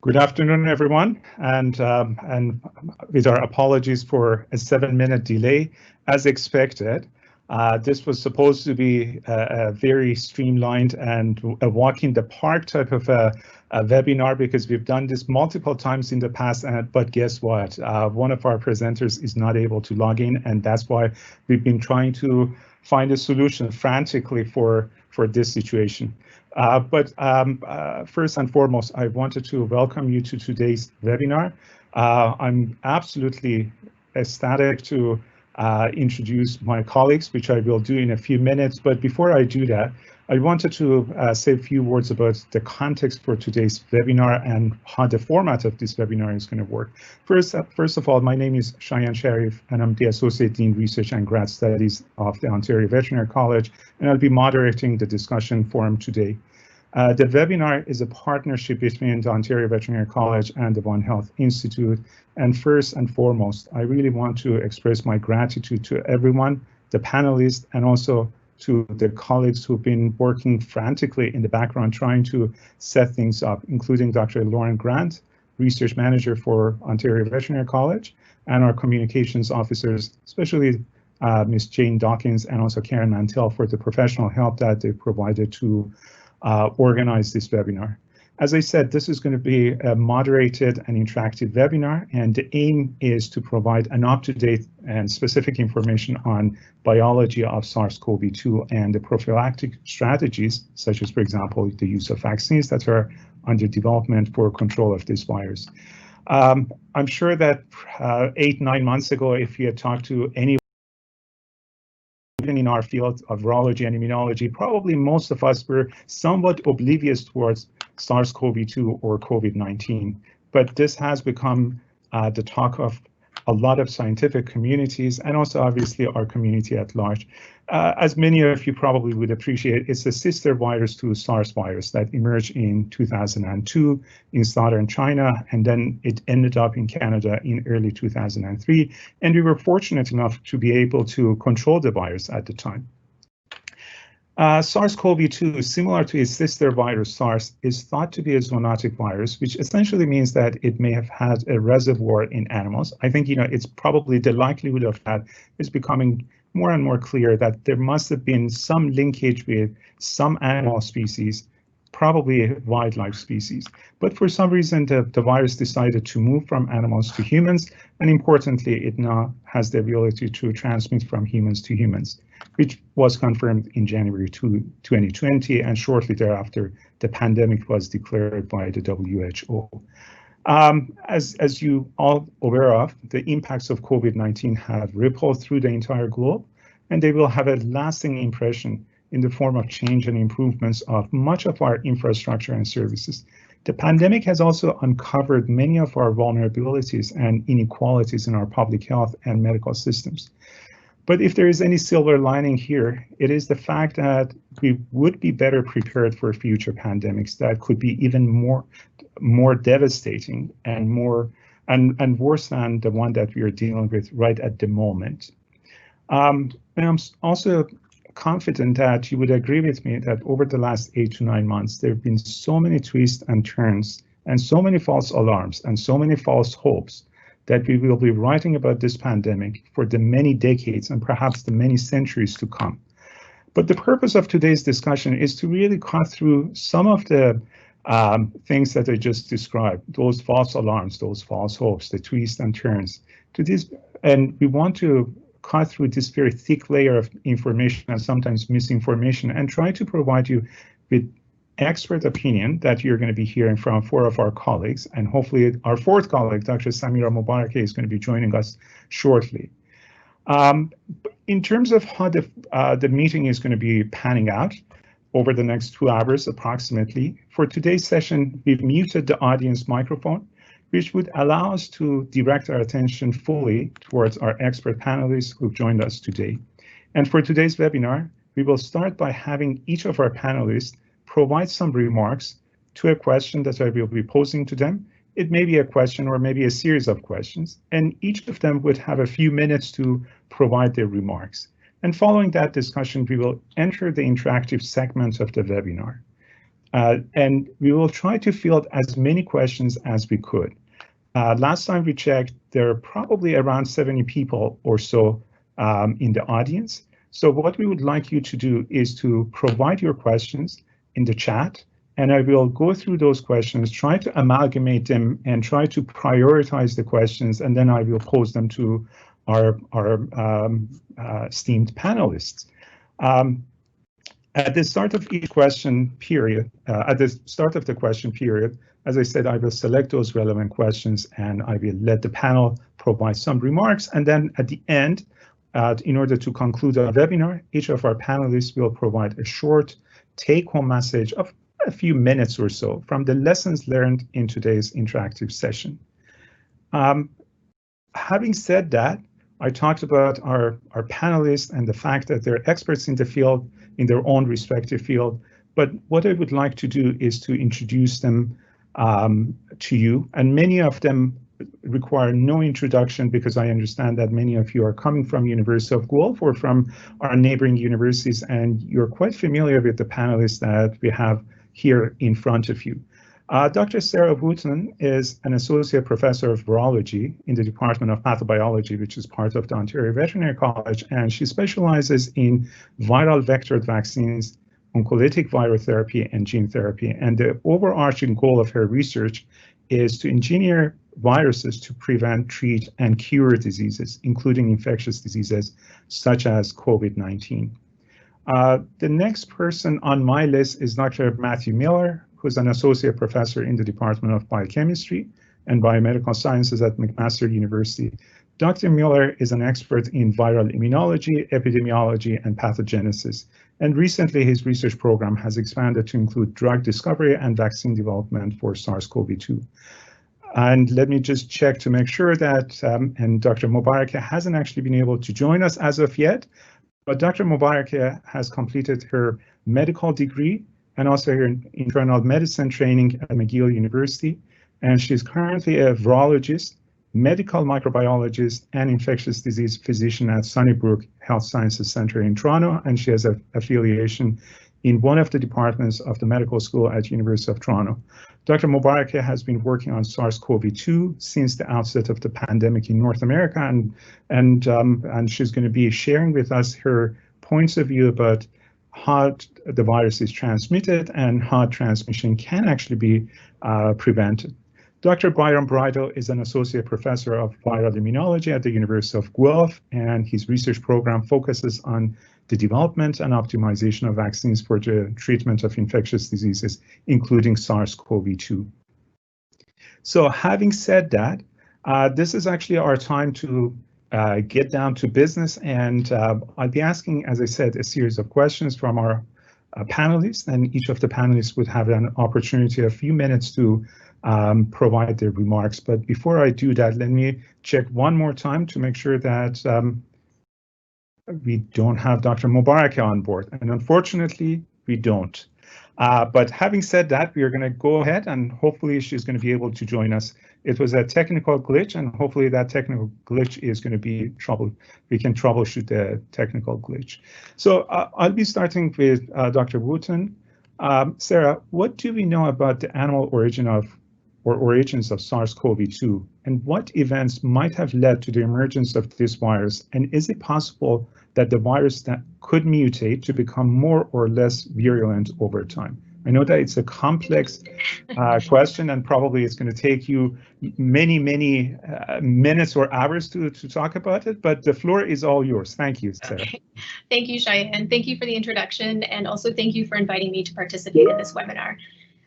Good afternoon, everyone, and with our apologies for a 7-minute delay. As expected, this was supposed to be a very streamlined and a walk in the park type of a webinar, because we've done this multiple times in the past, but guess what? One of our presenters is not able to log in, and that's why we've been trying to find a solution frantically for this situation. First and foremost, I wanted to welcome you to today's webinar. I'm absolutely ecstatic to introduce my colleagues, which I will do in a few minutes. But before I do that, I wanted to say a few words about the context for today's webinar and how the format of this webinar is going to work. First of all, my name is Shayan Sharif, and I'm the Associate Dean Research and Grad Studies of the Ontario Veterinary College, and I'll be moderating the discussion forum today. The webinar is a partnership between the Ontario Veterinary College and the One Health Institute. And first and foremost, I really want to express my gratitude to everyone, the panelists, and also to the colleagues who've been working frantically in the background trying to set things up, including Dr. Lauren Grant, Research Manager for Ontario Veterinary College, and our communications officers, especially Ms. Jane Dawkins and also Karen Mantell, for the professional help that they provided to organize this webinar. As I said, this is going to be a moderated and interactive webinar, and the aim is to provide an up-to-date and specific information on biology of SARS-CoV-2 and the prophylactic strategies, such as, for example, the use of vaccines that are under development for control of this virus. I'm sure that 8-9 months ago, if you had talked to anyone in our field of virology and immunology, probably most of us were somewhat oblivious towards SARS-CoV-2 or COVID-19, but this has become the talk of a lot of scientific communities and also obviously our community at large. As many of you probably would appreciate, it's a sister virus to SARS virus that emerged in 2002 in southern China, and then it ended up in Canada in early 2003, and we were fortunate enough to be able to control the virus at the time. SARS-CoV-2, similar to its sister virus SARS, is thought to be a zoonotic virus, which essentially means that it may have had a reservoir in animals. I think, it's probably the likelihood of that is becoming more and more clear, that there must have been some linkage with some animal species, probably wildlife species. But for some reason, the virus decided to move from animals to humans, and importantly, it now has the ability to transmit from humans to humans, which was confirmed in January 2020, and shortly thereafter, the pandemic was declared by the WHO. As you all aware of, the impacts of COVID-19 have rippled through the entire globe, and they will have a lasting impression in the form of change and improvements of much of our infrastructure and services. The pandemic has also uncovered many of our vulnerabilities and inequalities in our public health and medical systems. But if there is any silver lining here, it is the fact that we would be better prepared for future pandemics that could be even more devastating and worse than the one that we are dealing with right at the moment. And I'm also confident that you would agree with me that over the last 8 to 9 months, there have been so many twists and turns and so many false alarms and so many false hopes that we will be writing about this pandemic for the many decades and perhaps the many centuries to come. But the purpose of today's discussion is to really cut through some of the things that I just described, those false alarms, those false hopes, the twists and turns to this, and we want to cut through this very thick layer of information and sometimes misinformation and try to provide you with expert opinion that you're going to be hearing from 4 of our colleagues, and hopefully our 4th colleague, Dr. Samira Mubarakeh, is going to be joining us shortly. In terms of how the meeting is going to be panning out over the next 2 hours approximately, for today's session, we've muted the audience microphone, which would allow us to direct our attention fully towards our expert panelists who've joined us today. And for today's webinar, we will start by having each of our panelists provide some remarks to a question that I will be posing to them. It may be a question or maybe a series of questions, and each of them would have a few minutes to provide their remarks. And following that discussion, we will enter the interactive segment of the webinar. And we will try to field as many questions as we could. Last time we checked, there are probably around 70 people or so in the audience. So what we would like you to do is to provide your questions in the chat, and I will go through those questions, try to amalgamate them and try to prioritize the questions, and then I will pose them to our esteemed panelists. At the start of each question period, at the start of the question period, as I said, I will select those relevant questions and I will let the panel provide some remarks. And then at the end, in order to conclude our webinar, each of our panelists will provide a short take-home message of a few minutes or so from the lessons learned in today's interactive session. Having said that, I talked about our panelists and the fact that they're experts in the field, in their own respective field. But what I would like to do is to introduce them to you, and many of them require no introduction because I understand that many of you are coming from University of Guelph or from our neighboring universities, and you're quite familiar with the panelists that we have here in front of you. Dr. Sarah Wooten is an associate professor of virology in the Department of Pathobiology, which is part of the Ontario Veterinary College, and she specializes in viral vectored vaccines, oncolytic virotherapy, and gene therapy. And the overarching goal of her research is to engineer viruses to prevent, treat, and cure diseases, including infectious diseases such as COVID-19. The next person on my list is Dr. Matthew Miller, who's an associate professor in the Department of Biochemistry and Biomedical Sciences at McMaster University. Dr. Miller is an expert in viral immunology, epidemiology, and pathogenesis. And recently, his research program has expanded to include drug discovery and vaccine development for SARS CoV-2. And let me just check to make sure that, and Dr. Mubaraka hasn't actually been able to join us as of yet, but Dr. Mubaraka has completed her medical degree and also her internal medicine training at McGill University. And she's currently a virologist, medical microbiologist, and infectious disease physician at Sunnybrook Health Sciences Center in Toronto. And she has an affiliation in one of the departments of the medical school at University of Toronto. Dr. Mubaraka has been working on SARS CoV-2 since the outset of the pandemic in North America, and she's going to be sharing with us her points of view about how the virus is transmitted and how transmission can actually be prevented. Dr. Byron Bridle is an associate professor of viral immunology at the University of Guelph, and his research program focuses on the development and optimization of vaccines for the treatment of infectious diseases, including SARS CoV-2. So having said that, this is actually our time to get down to business, and I'll be asking, as I said, a series of questions from our panelists, and each of the panelists would have an opportunity, a few minutes to provide their remarks. But before I do that, let me check one more time to make sure that we don't have Dr. Mubaraka on board, and unfortunately, we don't. But having said that, we are going to go ahead and hopefully she's going to be able to join us. It was a technical glitch, and hopefully that technical glitch is going to be we can troubleshoot the technical glitch. So I'll be starting with Dr. Wooten. Sarah, what do we know about the animal origin of or origins of SARS CoV-2, and what events might have led to the emergence of this virus? And is it possible that the virus that could mutate to become more or less virulent over time? I know that it's a complex question, and probably it's going to take you many minutes or hours to talk about it, but the floor is all yours. Thank you, Sarah. Okay. Thank you, Shayan. Thank you for the introduction, and also thank you for inviting me to participate in this webinar.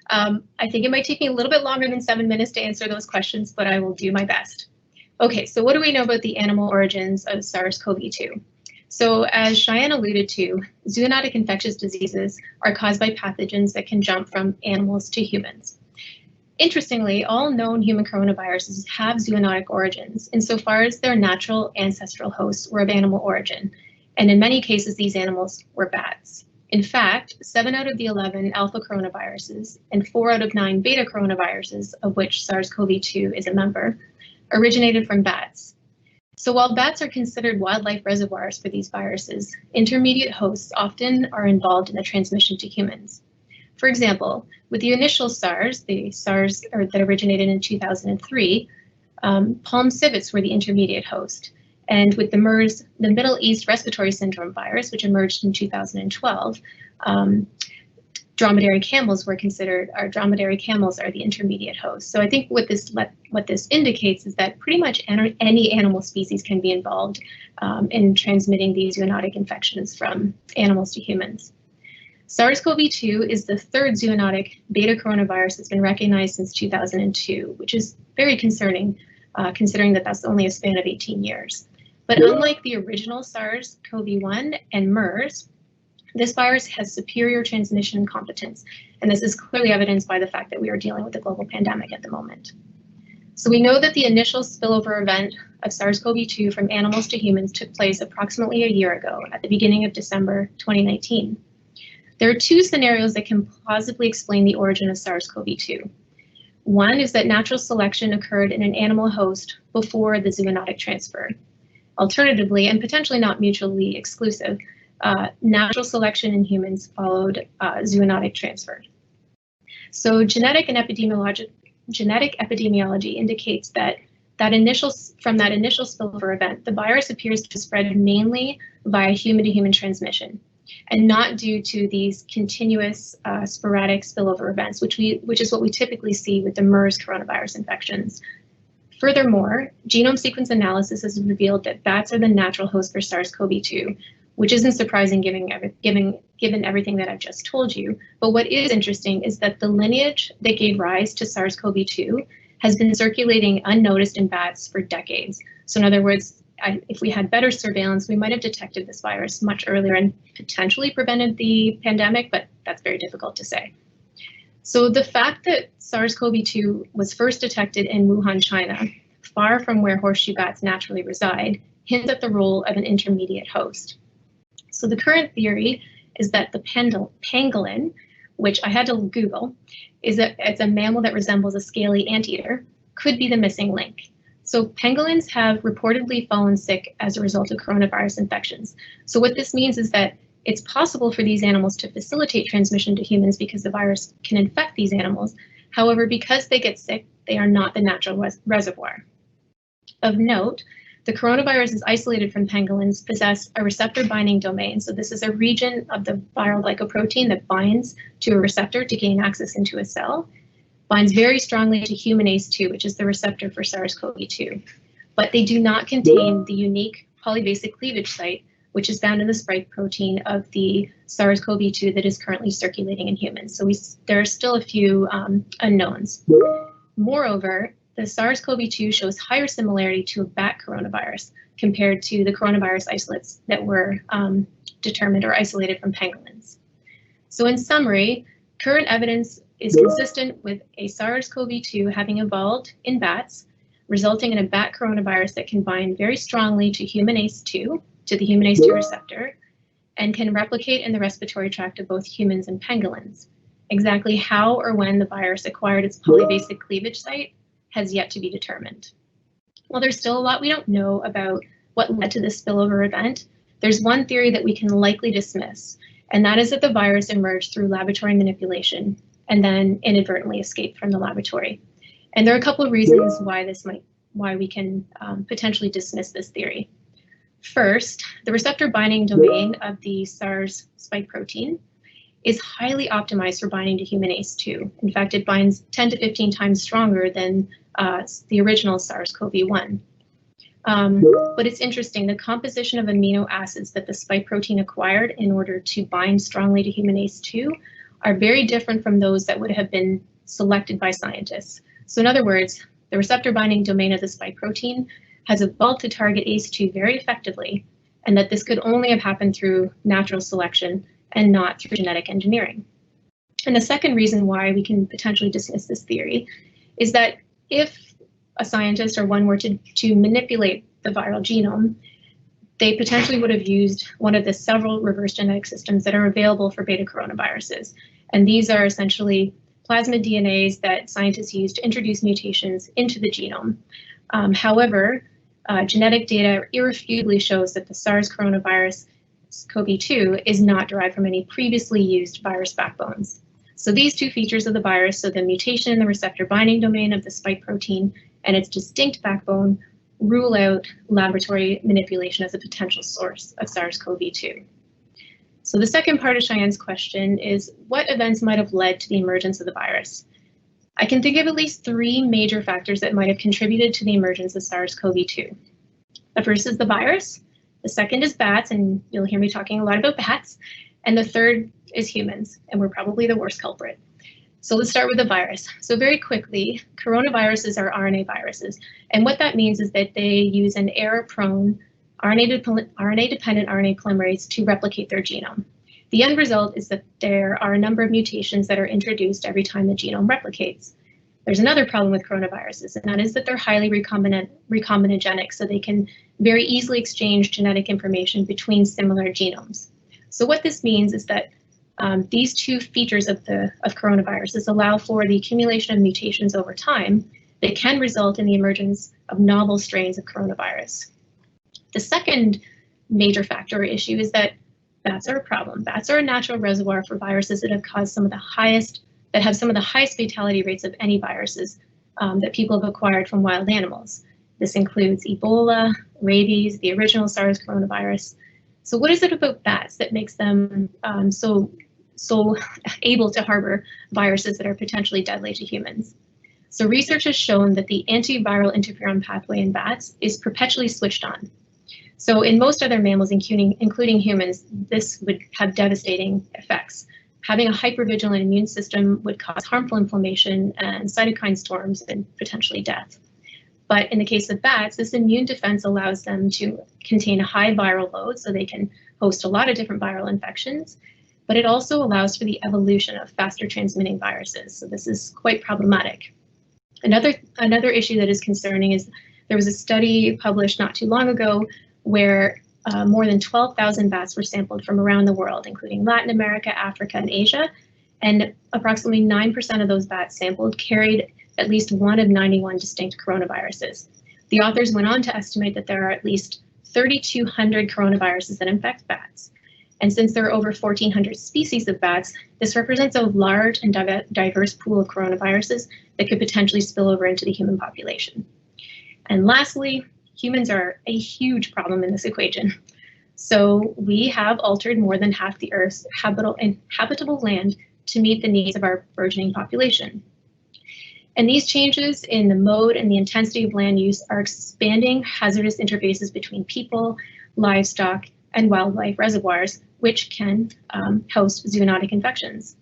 I think it might take me a little bit longer than 7 minutes to answer those questions, but I will do my best. Okay, so what do we know about the animal origins of SARS CoV-2? So as Shayan alluded to, zoonotic infectious diseases are caused by pathogens that can jump from animals to humans. Interestingly, all known human coronaviruses have zoonotic origins insofar as their natural ancestral hosts were of animal origin, and in many cases these animals were bats. In fact, 7 out of the 11 alpha coronaviruses and 4 out of 9 beta coronaviruses, of which SARS-CoV-2 is a member, originated from bats. So while bats are considered wildlife reservoirs for these viruses, intermediate hosts often are involved in the transmission to humans. For example, with the initial SARS, that originated in 2003, palm civets were the intermediate host. And with the MERS, the Middle East Respiratory Syndrome virus, which emerged in 2012, dromedary camels are the intermediate host. So I think what this indicates is that pretty much any animal species can be involved in transmitting these zoonotic infections from animals to humans. SARS-CoV-2 is the third zoonotic beta coronavirus that's been recognized since 2002, which is very concerning, considering that that's only a span of 18 years. But unlike the original SARS-CoV-1 and MERS, this virus has superior transmission competence, and this is clearly evidenced by the fact that we are dealing with a global pandemic at the moment. So we know that the initial spillover event of SARS-CoV-2 from animals to humans took place approximately a year ago, at the beginning of December 2019. There are two scenarios that can plausibly explain the origin of SARS-CoV-2. One is that natural selection occurred in an animal host before the zoonotic transfer. Alternatively, and potentially not mutually exclusive, natural selection in humans followed zoonotic transfer. So genetic epidemiology indicates that from that initial spillover event, the virus appears to spread mainly via human-to-human transmission, and not due to these continuous sporadic spillover events, which is what we typically see with the MERS coronavirus infections. Furthermore, genome sequence analysis has revealed that bats are the natural host for SARS-CoV-2, which isn't surprising given everything that I've just told you. But what is interesting is that the lineage that gave rise to SARS-CoV-2 has been circulating unnoticed in bats for decades. So in other words, if we had better surveillance, we might have detected this virus much earlier and potentially prevented the pandemic, but that's very difficult to say. So the fact that SARS-CoV-2 was first detected in Wuhan, China, far from where horseshoe bats naturally reside, hints at the role of an intermediate host. So the current theory is that the pangolin, which I had to Google, it's a mammal that resembles a scaly anteater, could be the missing link. So pangolins have reportedly fallen sick as a result of coronavirus infections. So what this means is that it's possible for these animals to facilitate transmission to humans because the virus can infect these animals. However, because they get sick, they are not the natural reservoir. Of note, the coronavirus is isolated from pangolins possess a receptor binding domain. So this is a region of the viral glycoprotein that binds to a receptor to gain access into a cell, binds very strongly to human ACE2, which is the receptor for SARS-CoV-2. But they do not contain the unique polyvasic cleavage site, which is found in the spike protein of the SARS-CoV-2 that is currently circulating in humans. So there are still a few unknowns. Moreover, the SARS-CoV-2 shows higher similarity to a bat coronavirus compared to the coronavirus isolates that were determined or isolated from pangolins. So in summary, current evidence is consistent with a SARS-CoV-2 having evolved in bats, resulting in a bat coronavirus that can bind very strongly to human ACE2, to the human ACE2 receptor, and can replicate in the respiratory tract of both humans and pangolins. Exactly how or when the virus acquired its polyvasic cleavage site has yet to be determined. While there's still a lot we don't know about what led to this spillover event, there's one theory that we can likely dismiss, and that is that the virus emerged through laboratory manipulation and then inadvertently escaped from the laboratory. And there are a couple of reasons why we can potentially dismiss this theory. First, the receptor binding domain of the SARS spike protein is highly optimized for binding to human ACE2. In fact, it binds 10 to 15 times stronger than the original SARS-CoV-1. But it's interesting, the composition of amino acids that the spike protein acquired in order to bind strongly to human ACE2 are very different from those that would have been selected by scientists. So in other words, the receptor binding domain of the spike protein has evolved to target ACE2 very effectively, and that this could only have happened through natural selection and not through genetic engineering. And the second reason why we can potentially dismiss this theory is that if a scientist or one were to manipulate the viral genome, they potentially would have used one of the several reverse genetic systems that are available for beta coronaviruses. And these are essentially plasmid DNAs that scientists use to introduce mutations into the genome. However, genetic data irrefutably shows that the SARS coronavirus CoV-2 is not derived from any previously used virus backbones. So these two features of the virus, so the mutation in the receptor binding domain of the spike protein and its distinct backbone, rule out laboratory manipulation as a potential source of SARS-CoV-2. So the second part of Shayan's question is, what events might have led to the emergence of the virus? I can think of at least three major factors that might have contributed to the emergence of SARS-CoV-2. The first is the virus, the second is bats, and you'll hear me talking a lot about bats, and the third is humans, and we're probably the worst culprit. So let's start with the virus. So very quickly, coronaviruses are RNA viruses, and what that means is that they use an error-prone RNA-dependent RNA polymerase to replicate their genome. The end result is that there are a number of mutations that are introduced every time the genome replicates. There's another problem with coronaviruses, and that is that they're highly recombinogenic, so they can very easily exchange genetic information between similar genomes. So what this means is that these two features of coronaviruses allow for the accumulation of mutations over time that can result in the emergence of novel strains of coronavirus. The second major factor or issue is that bats are a problem. Bats are a natural reservoir for viruses that have caused some of the highest fatality rates of any viruses that people have acquired from wild animals. This includes Ebola, rabies, the original SARS coronavirus. So what is it about bats that makes them so able to harbor viruses that are potentially deadly to humans? So research has shown that the antiviral interferon pathway in bats is perpetually switched on. So in most other mammals, including humans, this would have devastating effects. Having a hypervigilant immune system would cause harmful inflammation and cytokine storms and potentially death. But in the case of bats, this immune defense allows them to contain a high viral load, so they can host a lot of different viral infections, but it also allows for the evolution of faster transmitting viruses. So this is quite problematic. Another issue that is concerning is there was a study published not too long ago where more than 12,000 bats were sampled from around the world, including Latin America, Africa, and Asia, and approximately 9% of those bats sampled carried at least one of 91 distinct coronaviruses. The authors went on to estimate that there are at least 3,200 coronaviruses that infect bats. And since there are over 1,400 species of bats, this represents a large and diverse pool of coronaviruses that could potentially spill over into the human population. And lastly, humans are a huge problem in this equation. So we have altered more than half the Earth's habitable land to meet the needs of our burgeoning population. And these changes in the mode and the intensity of land use are expanding hazardous interfaces between people, livestock, and wildlife reservoirs, which can host zoonotic infections.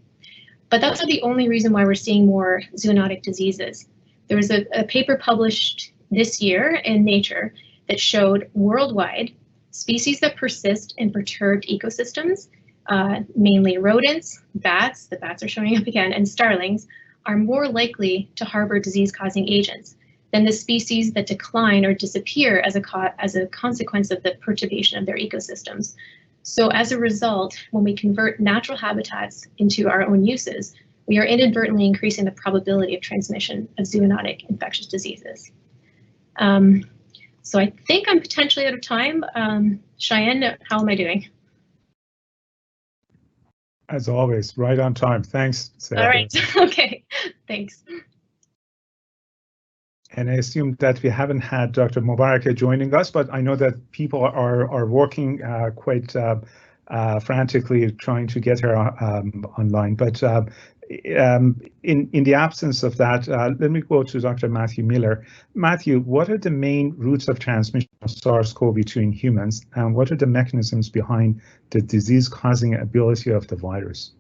But that's not the only reason why we're seeing more zoonotic diseases. There was a paper published this year in Nature that showed worldwide species that persist in perturbed ecosystems, mainly rodents, bats, the bats are showing up again, and starlings, are more likely to harbor disease-causing agents than the species that decline or disappear as a consequence of the perturbation of their ecosystems. So as a result, when we convert natural habitats into our own uses, we are inadvertently increasing the probability of transmission of zoonotic infectious diseases. So I think I'm potentially out of time. Shayan, how am I doing? As always, right on time. Thanks, Sarah. All right, okay, thanks. And I assume that we haven't had Dr. Mubarak joining us, but I know that people are working quite frantically trying to get her online. But in the absence of that, let me go to Dr. Matthew Miller. Matthew, what are the main routes of transmission of SARS-CoV-2 in humans, and what are the mechanisms behind the disease-causing ability of the virus?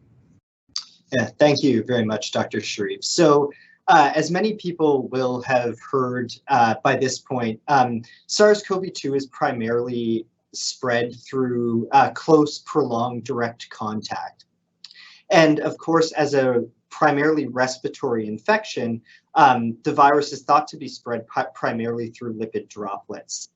Yeah, thank you very much, Dr. Sharif. So, as many people will have heard by this point, SARS-CoV-2 is primarily spread through close, prolonged direct contact. And of course, as a primarily respiratory infection, the virus is thought to be spread primarily through lipid droplets.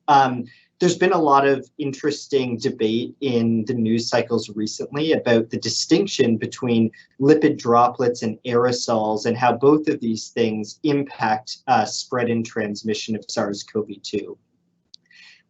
There's been a lot of interesting debate in the news cycles recently about the distinction between lipid droplets and aerosols and how both of these things impact spread and transmission of SARS-CoV-2.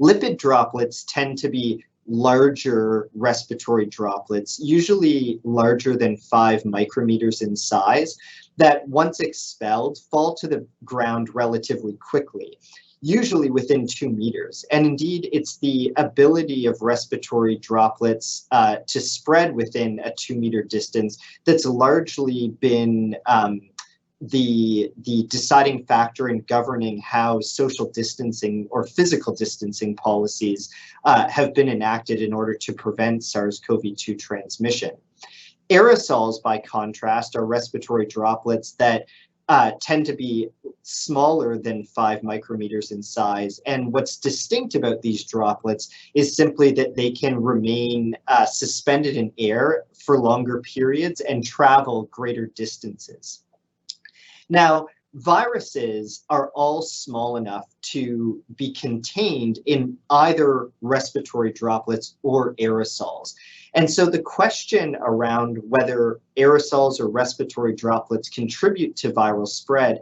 Lipid droplets tend to be larger respiratory droplets, usually larger than 5 micrometers in size, that once expelled fall to the ground relatively quickly, usually within 2 meters. And indeed, it's the ability of respiratory droplets to spread within a 2-meter distance that's largely been the deciding factor in governing how social distancing or physical distancing policies have been enacted in order to prevent SARS-CoV-2 transmission. Aerosols, by contrast, are respiratory droplets that tend to be smaller than 5 micrometers in size. And what's distinct about these droplets is simply that they can remain suspended in air for longer periods and travel greater distances. Now, viruses are all small enough to be contained in either respiratory droplets or aerosols. And so the question around whether aerosols or respiratory droplets contribute to viral spread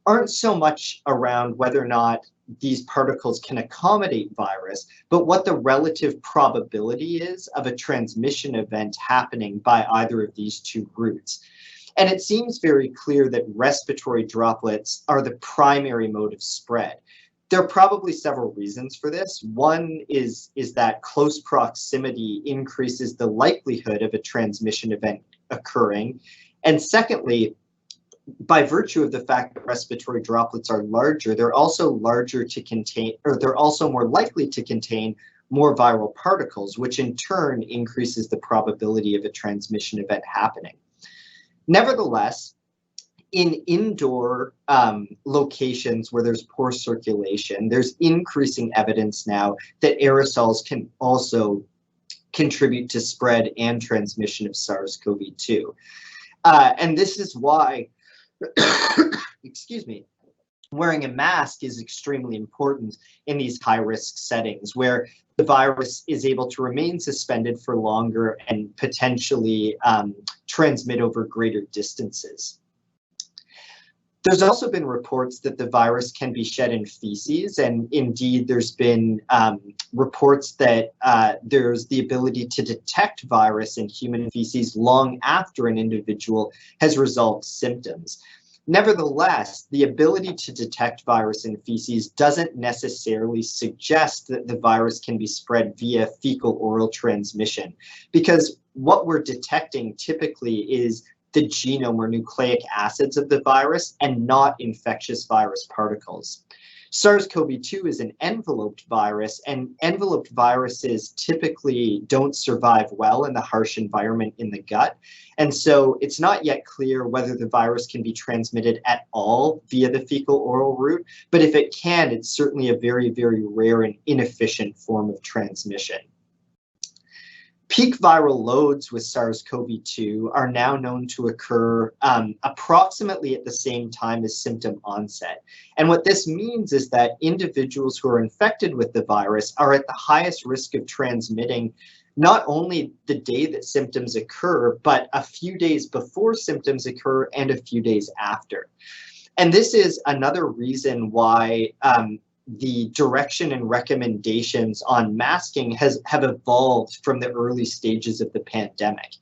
aren't so much around whether or not these particles can accommodate virus, but what the relative probability is of a transmission event happening by either of these two routes. And it seems very clear that respiratory droplets are the primary mode of spread. There are probably several reasons for this. One is that close proximity increases the likelihood of a transmission event occurring. And secondly, by virtue of the fact that respiratory droplets are larger, they're also larger to contain, or they're also more likely to contain more viral particles, which in turn increases the probability of a transmission event happening. Nevertheless, in indoor locations where there's poor circulation, there's increasing evidence now that aerosols can also contribute to spread and transmission of SARS-CoV-2. And this is why, excuse me, wearing a mask is extremely important in these high-risk settings where the virus is able to remain suspended for longer and potentially transmit over greater distances. There's also been reports that the virus can be shed in feces, and indeed there's been reports that there's the ability to detect virus in human feces long after an individual has resolved symptoms. Nevertheless, the ability to detect virus in feces doesn't necessarily suggest that the virus can be spread via fecal-oral transmission, because what we're detecting typically is the genome or nucleic acids of the virus and not infectious virus particles. SARS-CoV-2 is an enveloped virus, and enveloped viruses typically don't survive well in the harsh environment in the gut. And so it's not yet clear whether the virus can be transmitted at all via the fecal-oral route, but if it can, it's certainly a very, very rare and inefficient form of transmission. Peak viral loads with SARS-CoV-2 are now known to occur approximately at the same time as symptom onset. And what this means is that individuals who are infected with the virus are at the highest risk of transmitting not only the day that symptoms occur, but a few days before symptoms occur and a few days after. And this is another reason why the direction and recommendations on masking have evolved from the early stages of the pandemic.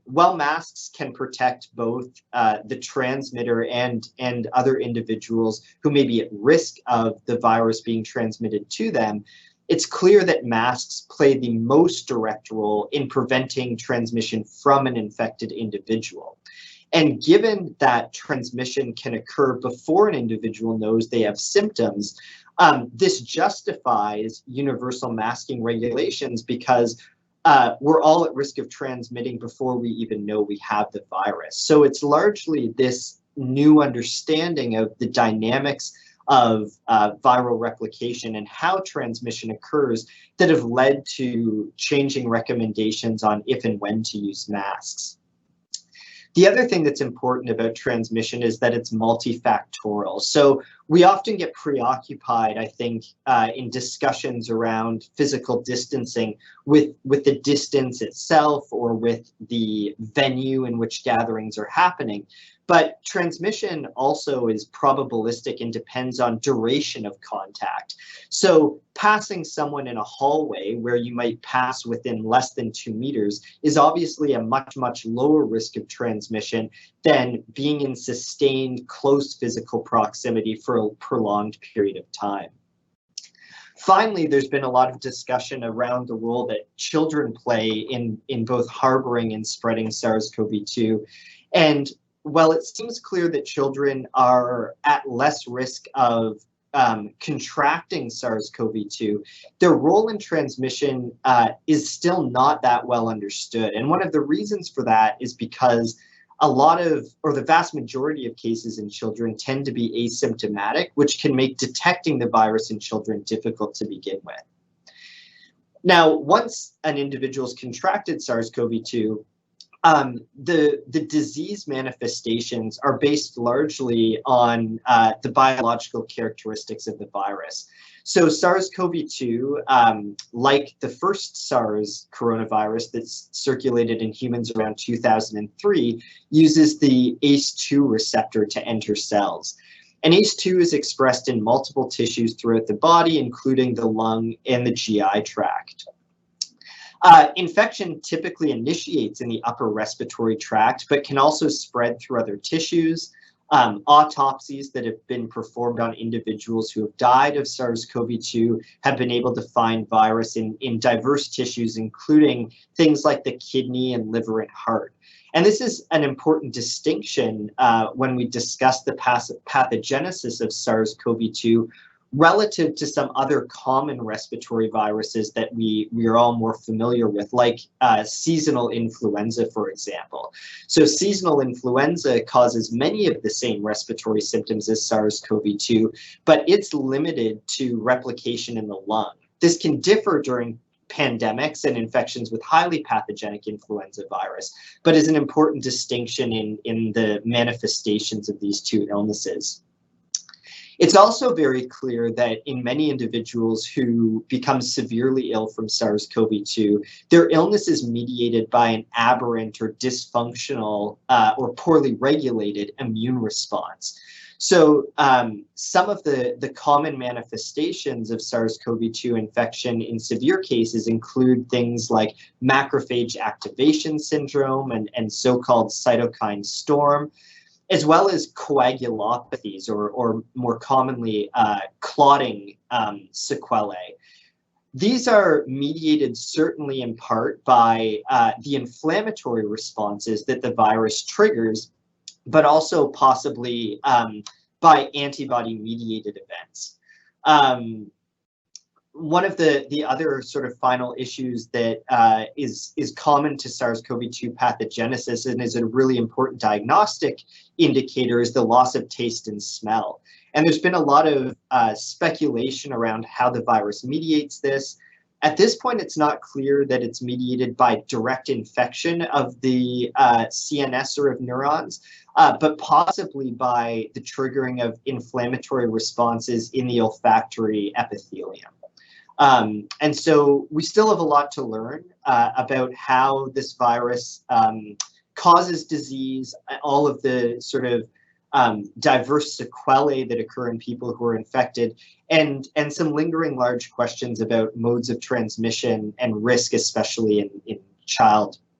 While masks can protect both the transmitter and other individuals who may be at risk of the virus being transmitted to them, it's clear that masks play the most direct role in preventing transmission from an infected individual. And given that transmission can occur before an individual knows they have symptoms, this justifies universal masking regulations because we're all at risk of transmitting before we even know we have the virus. So it's largely this new understanding of the dynamics of viral replication and how transmission occurs that have led to changing recommendations on if and when to use masks. The other thing that's important about transmission is that it's multifactorial. So We often get preoccupied, I think, in discussions around physical distancing with the distance itself or with the venue in which gatherings are happening. But transmission also is probabilistic and depends on duration of contact. So passing someone in a hallway where you might pass within less than 2 meters is obviously a much, much lower risk of transmission than being in sustained close physical proximity for a prolonged period of time. Finally, there's been a lot of discussion around the role that children play in both harboring and spreading SARS-CoV-2. And while it seems clear that children are at less risk of contracting SARS-CoV-2, their role in transmission is still not that well understood. And one of the reasons for that is because a lot of, or the vast majority of cases in children tend to be asymptomatic, which can make detecting the virus in children difficult to begin with. Now, once an individual's contracted SARS-CoV-2, the disease manifestations are based largely on the biological characteristics of the virus. So SARS-CoV-2, like the first SARS coronavirus that circulated in humans around 2003, uses the ACE2 receptor to enter cells. And ACE2 is expressed in multiple tissues throughout the body, including the lung and the GI tract. Infection typically initiates in the upper respiratory tract, but can also spread through other tissues. Autopsies that have been performed on individuals who have died of SARS-CoV-2 have been able to find virus in diverse tissues, including things like the kidney and liver and heart. And this is an important distinction when we discuss the pathogenesis of SARS-CoV-2 relative to some other common respiratory viruses that we are all more familiar with, like seasonal influenza, for example. So seasonal influenza causes many of the same respiratory symptoms as SARS-CoV-2, but it's limited to replication in the lung. This can differ during pandemics and infections with highly pathogenic influenza virus, but is an important distinction in the manifestations of these two illnesses. It's also very clear that in many individuals who become severely ill from SARS-CoV-2, their illness is mediated by an aberrant or dysfunctional or poorly regulated immune response. So some of the common manifestations of SARS-CoV-2 infection in severe cases include things like macrophage activation syndrome and so-called cytokine storm, as well as coagulopathies, or more commonly clotting sequelae. These are mediated certainly in part by the inflammatory responses that the virus triggers, but also possibly by antibody-mediated events. One of the other sort of final issues that is common to SARS-CoV-2 pathogenesis and is a really important diagnostic indicator is the loss of taste and smell. And there's been a lot of speculation around how the virus mediates this. At this point, it's not clear that it's mediated by direct infection of the CNS or of neurons, but possibly by the triggering of inflammatory responses in the olfactory epithelium. And so we still have a lot to learn about how this virus causes disease, all of the sort of diverse sequelae that occur in people who are infected, and some lingering large questions about modes of transmission and risk, especially in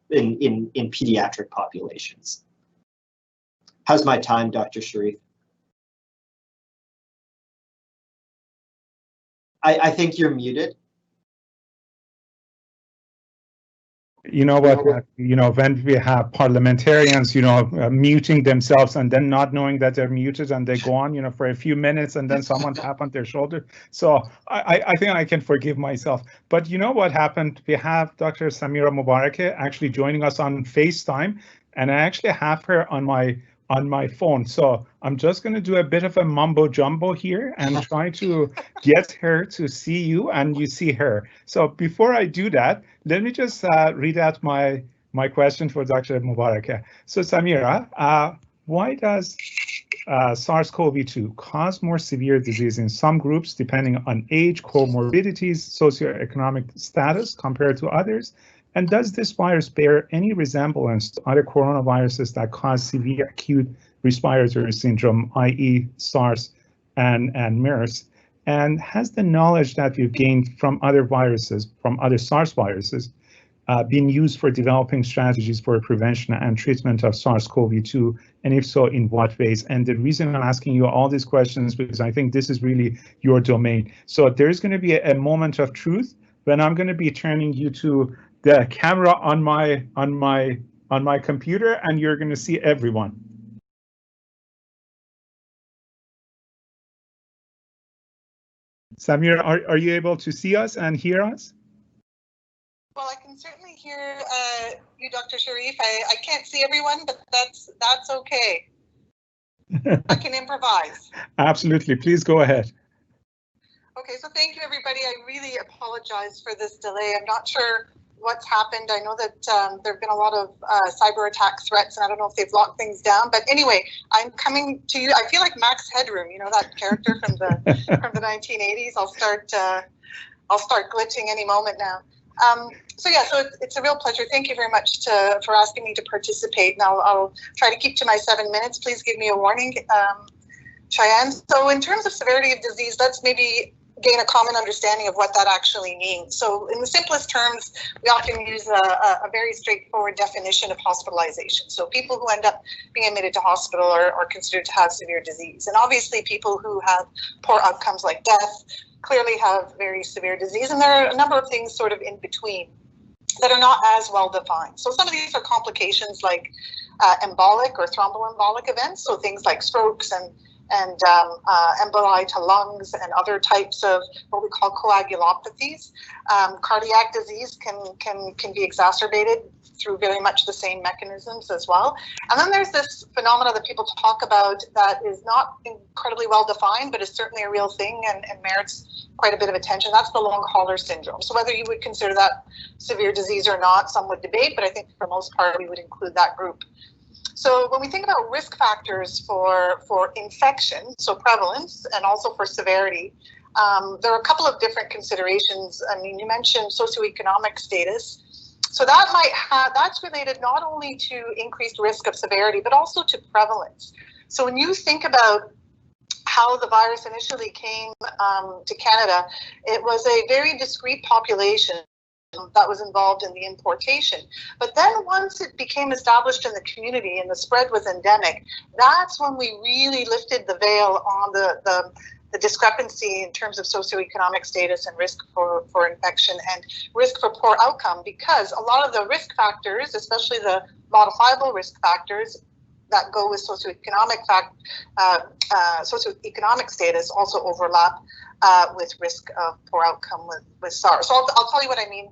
pediatric populations. How's my time, Dr. Sharif? I think you're muted. You know what, when we have parliamentarians, muting themselves and then not knowing that they're muted, and they go on, for a few minutes, and then someone tap on their shoulder. So I think I can forgive myself. But you know what happened? We have Dr. Samira Mubarakeh actually joining us on FaceTime, and I actually have her on my phone. So I'm just going to do a bit of a mumbo jumbo here and try to get her to see you and you see her. So before I do that, let me just read out my question for Dr. Mubarakeh. So Samira, why does SARS-CoV-2 cause more severe disease in some groups depending on age, comorbidities, socioeconomic status compared to others? And does this virus bear any resemblance to other coronaviruses that cause severe acute respiratory syndrome, i.e. SARS and MERS? And has the knowledge that we've gained from other viruses, from other SARS viruses, been used for developing strategies for prevention and treatment of SARS-CoV-2, and if so, in what ways? And the reason I'm asking you all these questions because I think this is really your domain. So there's going to be a moment of truth when I'm going to be turning you to the camera on my computer, and you're going to see everyone. Samir, are you able to see us and hear us? Well, I can certainly hear you, Dr. Sharif. I can't see everyone, but that's okay. I can improvise. Absolutely. Please go ahead. Okay, so thank you, everybody. I really apologize for this delay. I'm not sure what's happened. I know that there have been a lot of cyber attack threats, and I don't know if they've locked things down. But anyway, I'm coming to you. I feel like Max Headroom, you know, that character from the 1980s. I'll start glitching any moment now. So it's a real pleasure. Thank you very much for asking me to participate. And I'll try to keep to my 7 minutes. Please give me a warning, Shayan. So in terms of severity of disease, let's maybe gain a common understanding of what that actually means. So in the simplest terms, we often use a very straightforward definition of hospitalization. So people who end up being admitted to hospital are considered to have severe disease. And obviously people who have poor outcomes like death clearly have very severe disease. And there are a number of things sort of in between that are not as well defined. So some of these are complications like embolic or thromboembolic events. So things like strokes and emboli to lungs and other types of what we call coagulopathies. Cardiac disease can be exacerbated through very much the same mechanisms as well. And then there's this phenomena that people talk about that is not incredibly well defined, but is certainly a real thing and merits quite a bit of attention. That's the long hauler syndrome. So whether you would consider that severe disease or not, some would debate, but I think for the most part, we would include that group. So when we think about risk factors for infection, so prevalence, and also for severity, there are a couple of different considerations. I mean, you mentioned socioeconomic status. So that's related not only to increased risk of severity, but also to prevalence. So when you think about how the virus initially came to Canada, it was a very discrete population that was involved in the importation. But then once it became established in the community and the spread was endemic, that's when we really lifted the veil on the discrepancy in terms of socioeconomic status and risk for infection and risk for poor outcome, because a lot of the risk factors, especially the modifiable risk factors that go with socioeconomic status, also overlap with risk of poor outcome with SARS. So I'll tell you what I mean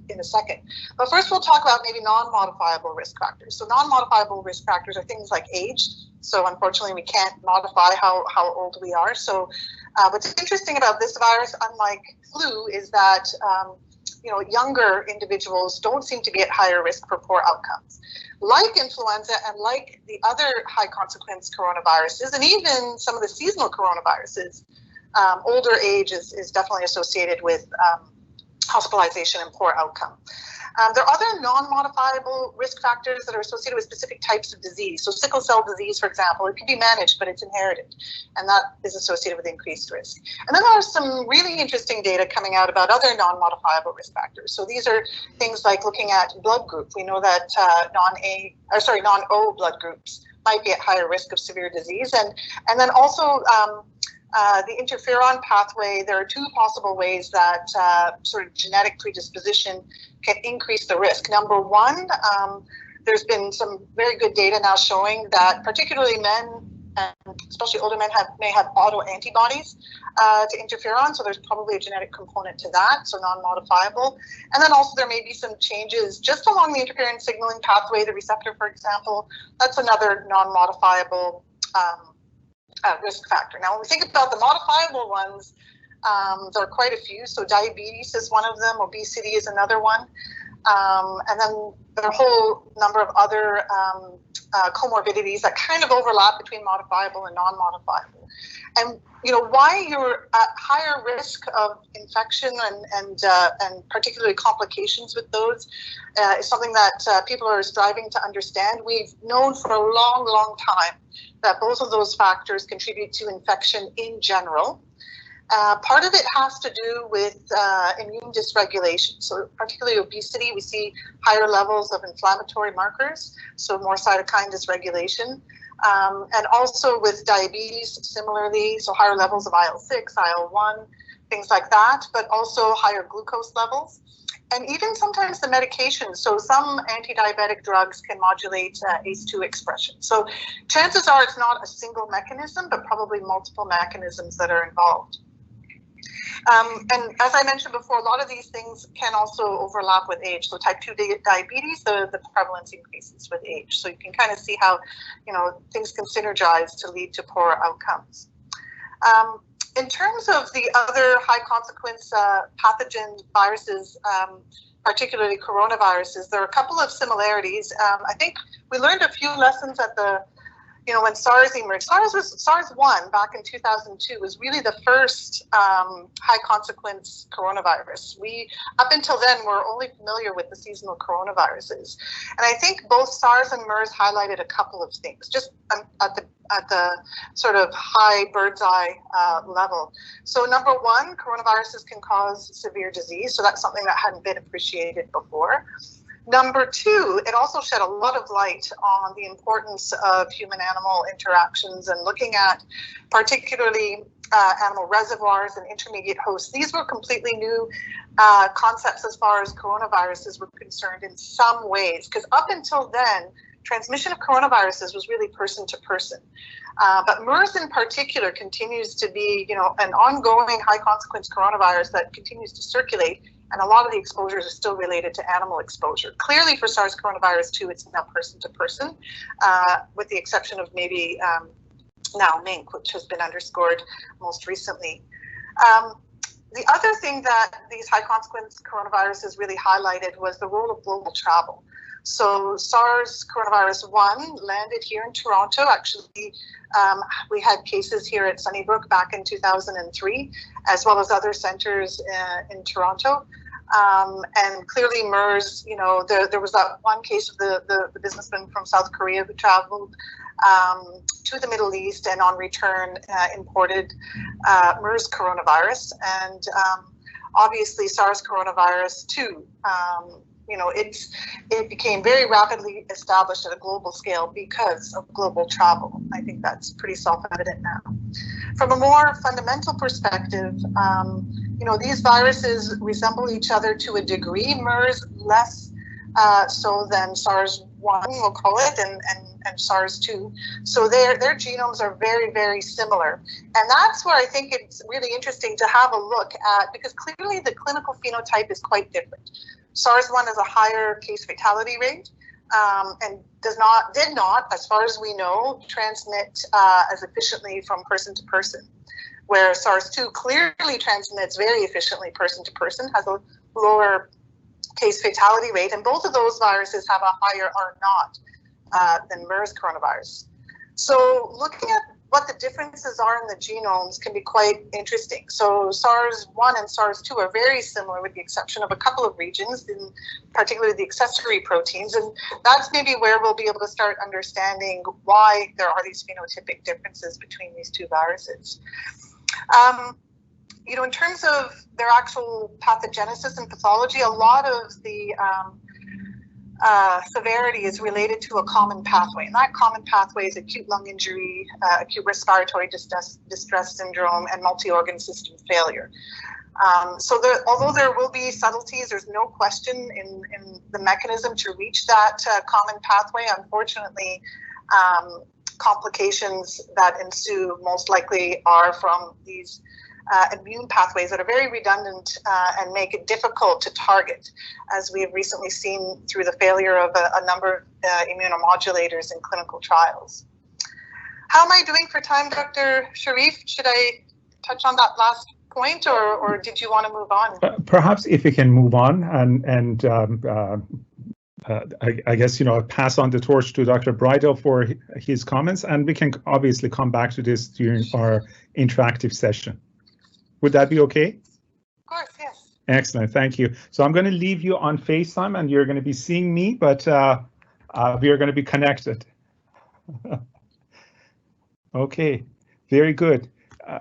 in a second. But first we'll talk about maybe non-modifiable risk factors. So non-modifiable risk factors are things like age. So unfortunately we can't modify how old we are. So what's interesting about this virus, unlike flu, is that younger individuals don't seem to be at higher risk for poor outcomes. Like influenza and like the other high consequence coronaviruses, and even some of the seasonal coronaviruses, older age is definitely associated with hospitalization and poor outcome. There are other non-modifiable risk factors that are associated with specific types of disease. So sickle cell disease, for example, it can be managed, but it's inherited, and that is associated with increased risk. And then there are some really interesting data coming out about other non-modifiable risk factors. So these are things like looking at blood group. We know that non-O blood groups might be at higher risk of severe disease, and then also the interferon pathway. There are two possible ways that sort of genetic predisposition can increase the risk. Number one, there's been some very good data now showing that particularly men, and especially older men, may have autoantibodies to interferon, so there's probably a genetic component to that, so non-modifiable. And then also there may be some changes just along the interferon signaling pathway, the receptor, for example. That's another non-modifiable risk factor. Now, when we think about the modifiable ones, there are quite a few. So diabetes is one of them. Obesity is another one. And then there are a whole number of other comorbidities that kind of overlap between modifiable and non-modifiable. And why you're at higher risk of infection and particularly complications with those is something that people are striving to understand. We've known for a long, long time that both of those factors contribute to infection in general. Part of it has to do with immune dysregulation. So particularly obesity, we see higher levels of inflammatory markers, so more cytokine dysregulation. And also with diabetes, similarly, so higher levels of IL-6, IL-1, things like that, but also higher glucose levels. And even sometimes the medication. So some anti-diabetic drugs can modulate ACE2 expression. So chances are it's not a single mechanism, but probably multiple mechanisms that are involved. And as I mentioned before, a lot of these things can also overlap with age. So type 2 diabetes, the prevalence increases with age. So you can kind of see how, things can synergize to lead to poorer outcomes. In terms of the other high consequence pathogen viruses, particularly coronaviruses, there are a couple of similarities. I think we learned a few lessons at the when SARS emerged. SARS-1 back in 2002 was really the first high consequence coronavirus. Up until then, were only familiar with the seasonal coronaviruses. And I think both SARS and MERS highlighted a couple of things, just at the sort of high bird's eye level. So number one, coronaviruses can cause severe disease. So that's something that hadn't been appreciated before. Number two, it also shed a lot of light on the importance of human-animal interactions and looking at particularly animal reservoirs and intermediate hosts. These were completely new concepts as far as coronaviruses were concerned in some ways, because up until then, transmission of coronaviruses was really person to person. But MERS in particular continues to be, an ongoing high consequence coronavirus that continues to circulate. And a lot of the exposures are still related to animal exposure. Clearly for SARS coronavirus 2, it's now person to person, with the exception of maybe now mink, which has been underscored most recently. The other thing that these high consequence coronaviruses really highlighted was the role of global travel. So SARS coronavirus 1 landed here in Toronto. Actually, we had cases here at Sunnybrook back in 2003, as well as other centers in Toronto. And clearly MERS, there was that one case of the businessman from South Korea who traveled to the Middle East and on return imported MERS coronavirus. And obviously SARS coronavirus 2, it became very rapidly established at a global scale because of global travel. I think that's pretty self-evident now. From a more fundamental perspective, these viruses resemble each other to a degree. MERS less so than SARS-1, we'll call it, and SARS-2. So their genomes are very, very similar. And that's where I think it's really interesting to have a look at, because clearly the clinical phenotype is quite different. SARS-1 has a higher case fatality rate and did not, as far as we know, transmit as efficiently from person to person, where SARS-2 clearly transmits very efficiently person to person, has a lower case fatality rate, and both of those viruses have a higher R0 than MERS coronavirus. So looking at what the differences are in the genomes can be quite interesting. So SARS-1 and SARS-2 are very similar with the exception of a couple of regions, in particularly the accessory proteins. And that's maybe where we'll be able to start understanding why there are these phenotypic differences between these two viruses. In terms of their actual pathogenesis and pathology, a lot of the severity is related to a common pathway, and that common pathway is acute lung injury, acute respiratory distress syndrome, and multi-organ system failure. Although there will be subtleties, there's no question in the mechanism to reach that common pathway. Unfortunately, complications that ensue most likely are from these immune pathways that are very redundant and make it difficult to target, as we have recently seen through the failure of a number of immunomodulators in clinical trials. How am I doing for time, Dr. Sharif? Should I touch on that last point, or did you want to move on? Perhaps if we can move on, and I guess, pass on the torch to Dr. Bridle for his comments, and we can obviously come back to this during our interactive session. Would that be okay? Of course, yes. Excellent, thank you. So I'm going to leave you on FaceTime, and you're going to be seeing me, but we are going to be connected. Okay, very good.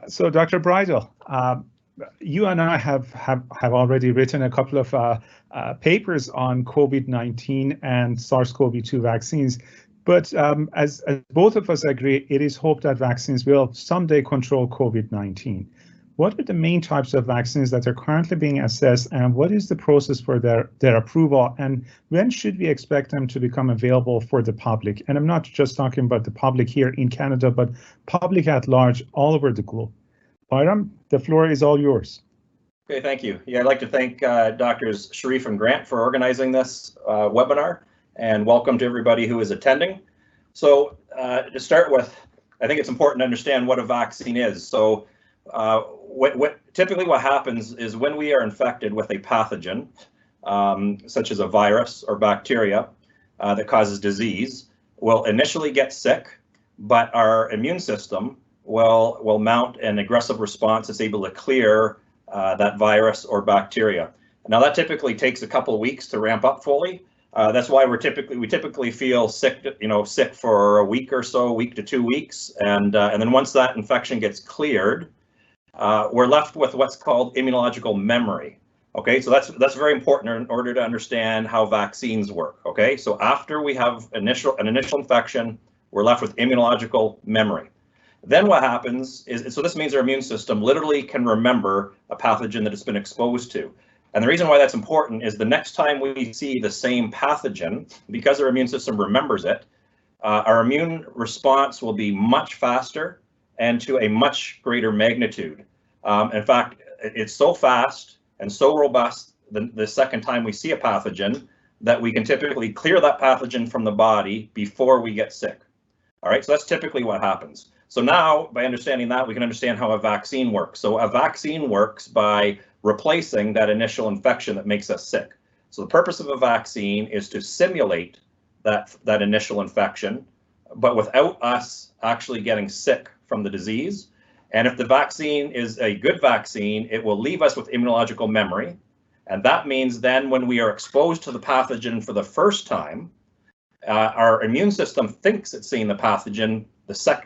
So Dr. Bridle, you and I have already written a couple of papers on COVID-19 and SARS-CoV-2 vaccines, but as both of us agree, it is hoped that vaccines will someday control COVID-19. What are the main types of vaccines that are currently being assessed, and what is the process for their approval, and when should we expect them to become available for the public? And I'm not just talking about the public here in Canada, but public at large all over the globe. Byram, the floor is all yours. Okay, thank you. Yeah, I'd like to thank Drs. Sharif and Grant for organizing this webinar, and welcome to everybody who is attending. So to start with, I think it's important to understand what a vaccine is. So typically what happens is when we are infected with a pathogen, such as a virus or bacteria that causes disease, we'll initially get sick, but our immune system will mount an aggressive response that's able to clear that virus or bacteria. Now that typically takes a couple of weeks to ramp up fully. That's why we typically feel sick, sick for a week or so, a week to 2 weeks, and then once that infection gets cleared, we're left with what's called immunological memory. Okay, so that's very important in order to understand how vaccines work. Okay, so after we have an initial infection, we're left with immunological memory. Then what happens is, so this means our immune system literally can remember a pathogen that it's been exposed to. And the reason why that's important is the next time we see the same pathogen, because our immune system remembers it, our immune response will be much faster and to a much greater magnitude. In fact, it's so fast and so robust the second time we see a pathogen that we can typically clear that pathogen from the body before we get sick. All right, so that's typically what happens. So now, by understanding that, we can understand how a vaccine works. So a vaccine works by replacing that initial infection that makes us sick. So the purpose of a vaccine is to simulate that initial infection, but without us actually getting sick from the disease. And if the vaccine is a good vaccine, it will leave us with immunological memory. And that means then when we are exposed to the pathogen for the first time, our immune system thinks it's seeing the pathogen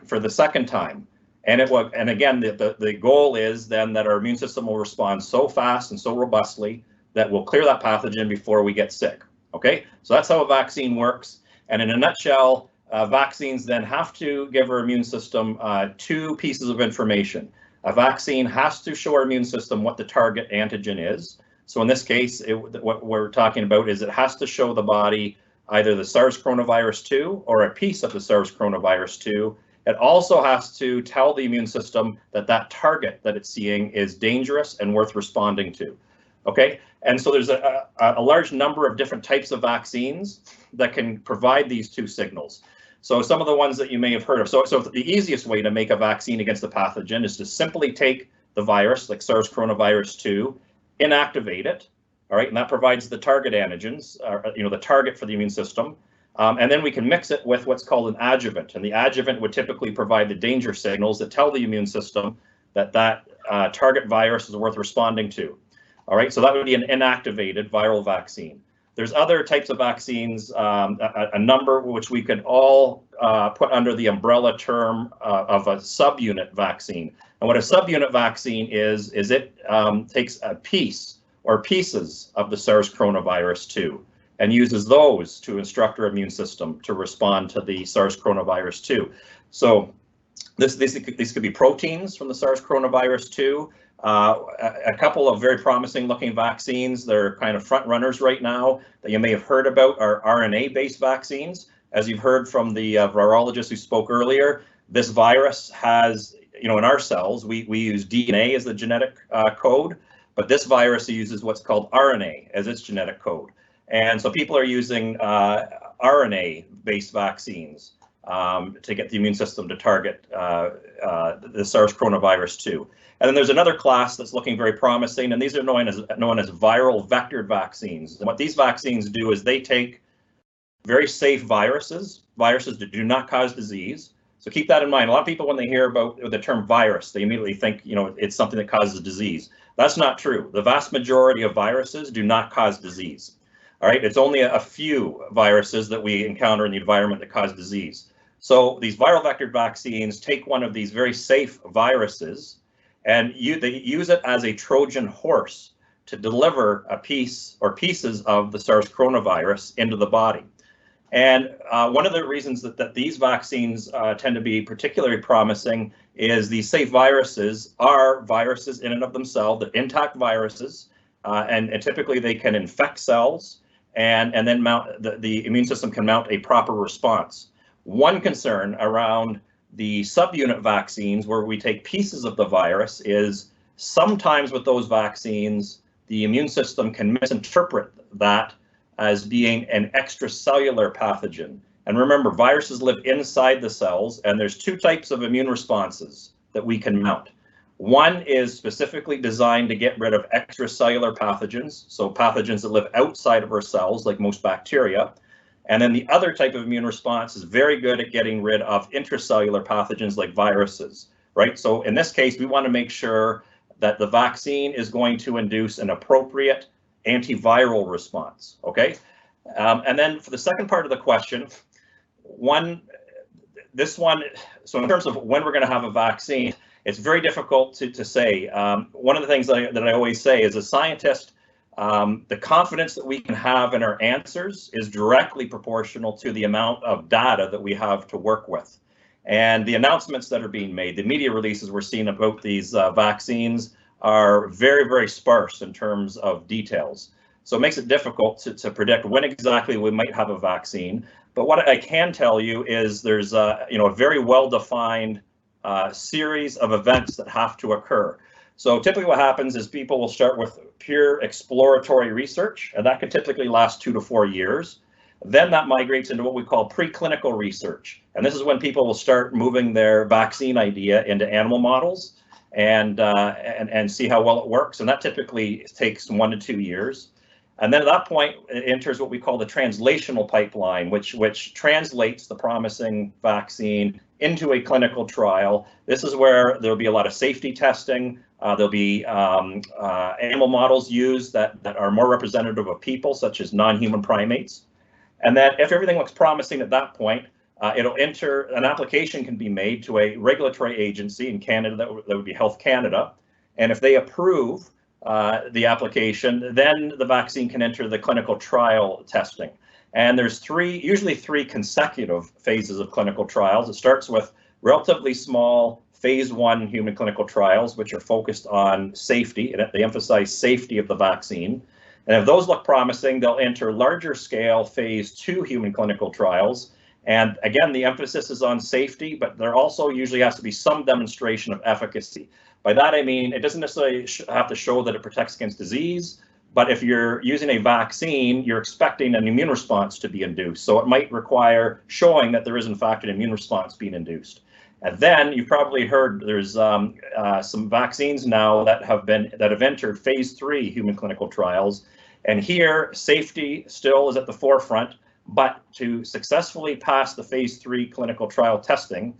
for the second time. And again, the goal is then that our immune system will respond so fast and so robustly that we'll clear that pathogen before we get sick. Okay, so that's how a vaccine works. And in a nutshell, vaccines then have to give our immune system two pieces of information. A vaccine has to show our immune system what the target antigen is. So in this case, what we're talking about is it has to show the body either the SARS coronavirus 2 or a piece of the SARS coronavirus 2. It also has to tell the immune system that that target that it's seeing is dangerous and worth responding to. Okay, and so there's a large number of different types of vaccines that can provide these two signals. So some of the ones that you may have heard of. So the easiest way to make a vaccine against the pathogen is to simply take the virus, like SARS coronavirus 2, inactivate it. All right, and that provides the target antigens, the target for the immune system. And then we can mix it with what's called an adjuvant. And the adjuvant would typically provide the danger signals that tell the immune system that target virus is worth responding to. All right, so that would be an inactivated viral vaccine. There's other types of vaccines, a number which we could all put under the umbrella term of a subunit vaccine. And what a subunit vaccine is it takes a piece or pieces of the SARS coronavirus 2 and uses those to instruct our immune system to respond to the SARS coronavirus 2. So these could be proteins from the SARS coronavirus 2. A couple of very promising looking vaccines, they're kind of front runners right now that you may have heard about are RNA-based vaccines. As you've heard from the virologist who spoke earlier, this virus has, in our cells, we use DNA as the genetic code, but this virus uses what's called RNA as its genetic code. And so people are using RNA-based vaccines. to get the immune system to target the SARS coronavirus 2. And then there's another class that's looking very promising, and these are known as viral vectored vaccines. And what these vaccines do is they take very safe viruses that do not cause disease. So keep that in mind. A lot of people, when they hear about the term virus, they immediately think, it's something that causes disease. That's not true. The vast majority of viruses do not cause disease. All right, it's only a few viruses that we encounter in the environment that cause disease. So these viral vectored vaccines take one of these very safe viruses and they use it as a Trojan horse to deliver a piece or pieces of the SARS coronavirus into the body. And one of the reasons that these vaccines tend to be particularly promising is these safe viruses are viruses in and of themselves, they're intact viruses, and typically they can infect cells and then the immune system can mount a proper response. One concern around the subunit vaccines, where we take pieces of the virus, is sometimes with those vaccines, the immune system can misinterpret that as being an extracellular pathogen. And remember, viruses live inside the cells, and there's two types of immune responses that we can mount. One is specifically designed to get rid of extracellular pathogens, so pathogens that live outside of our cells, like most bacteria. And then the other type of immune response is very good at getting rid of intracellular pathogens like viruses, right? So in this case, we want to make sure that the vaccine is going to induce an appropriate antiviral response, okay? And then for the second part of the question, so in terms of when we're going to have a vaccine, it's very difficult to say. One of the things that I always say as a scientist, the confidence that we can have in our answers is directly proportional to the amount of data that we have to work with. And the announcements that are being made, the media releases we're seeing about these vaccines are very, very sparse in terms of details. So it makes it difficult to predict when exactly we might have a vaccine. But what I can tell you is there's a very well-defined series of events that have to occur. So typically what happens is people will start with pure exploratory research, and that could typically last 2 to 4 years. Then that migrates into what we call preclinical research. And this is when people will start moving their vaccine idea into animal models and see how well it works. And that typically takes 1 to 2 years. And then at that point, it enters what we call the translational pipeline, which translates the promising vaccine into a clinical trial. This is where there'll be a lot of safety testing. There'll be animal models used that are more representative of people, such as non-human primates. And then if everything looks promising at that point, it'll enter, an application can be made to a regulatory agency in Canada, that would be Health Canada. And if they approve the application, then the vaccine can enter the clinical trial testing. And there's usually three consecutive phases of clinical trials. It starts with relatively small phase 1 human clinical trials, which are focused on safety, and they emphasize safety of the vaccine. And if those look promising, they'll enter larger scale phase 2 human clinical trials. And again, the emphasis is on safety, but there also usually has to be some demonstration of efficacy. By that, I mean, it doesn't necessarily have to show that it protects against disease, but if you're using a vaccine, you're expecting an immune response to be induced. So it might require showing that there is in fact an immune response being induced. And then you've probably heard there's some vaccines now that have entered phase 3 human clinical trials. And here, safety still is at the forefront, but to successfully pass the phase 3 clinical trial testing,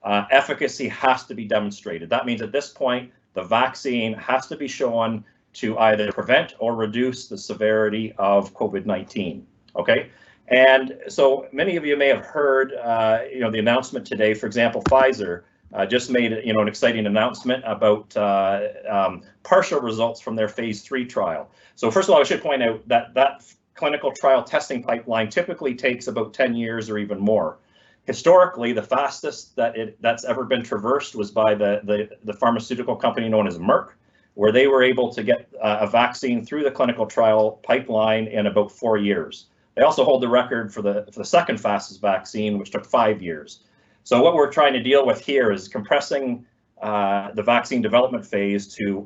efficacy has to be demonstrated. That means at this point, the vaccine has to be shown to either prevent or reduce the severity of COVID-19, okay? And so many of you may have heard, the announcement today. For example, Pfizer just made, an exciting announcement about partial results from their phase 3 trial. So first of all, I should point out that clinical trial testing pipeline typically takes about 10 years or even more. Historically, the fastest that's ever been traversed was by the pharmaceutical company known as Merck, where they were able to get a vaccine through the clinical trial pipeline in about 4 years. They also hold the record for the second fastest vaccine, which took 5 years. So what we're trying to deal with here is compressing the vaccine development phase to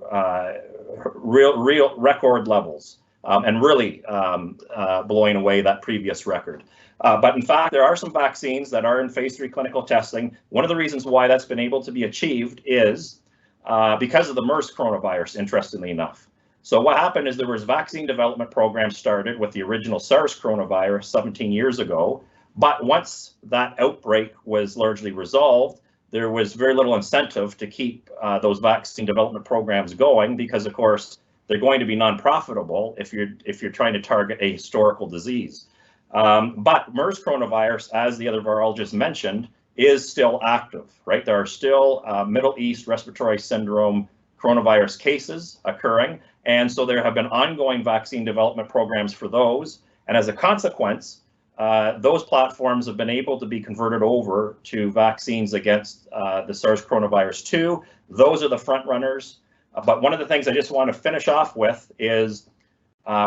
real record levels and really blowing away that previous record. But in fact, there are some vaccines that are in phase 3 clinical testing. One of the reasons why that's been able to be achieved is because of the MERS coronavirus, interestingly enough. So what happened is there was vaccine development programs started with the original SARS coronavirus 17 years ago. But once that outbreak was largely resolved, there was very little incentive to keep those vaccine development programs going because, of course, they're going to be non-profitable if you're trying to target a historical disease. But MERS coronavirus, as the other virologist mentioned, is still active, right? There are still Middle East respiratory syndrome coronavirus cases occurring. And so there have been ongoing vaccine development programs for those. And as a consequence, those platforms have been able to be converted over to vaccines against the SARS coronavirus 2. Those are the front runners. But one of the things I just want to finish off with is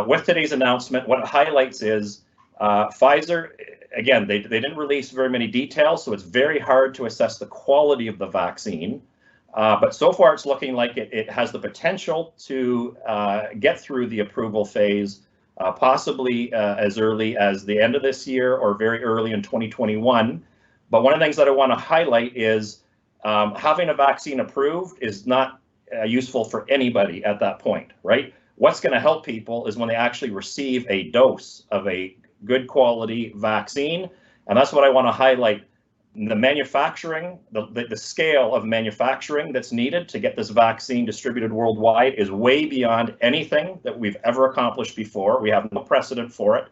with today's announcement, what it highlights is Pfizer, again, they didn't release very many details, so it's very hard to assess the quality of the vaccine. But so far, it's looking like it has the potential to get through the approval phase, possibly as early as the end of this year or very early in 2021. But one of the things that I want to highlight is having a vaccine approved is not useful for anybody at that point, right? What's going to help people is when they actually receive a dose of a good quality vaccine. And that's what I want to highlight. The manufacturing, the scale of manufacturing that's needed to get this vaccine distributed worldwide is way beyond anything that we've ever accomplished before. We have no precedent for it,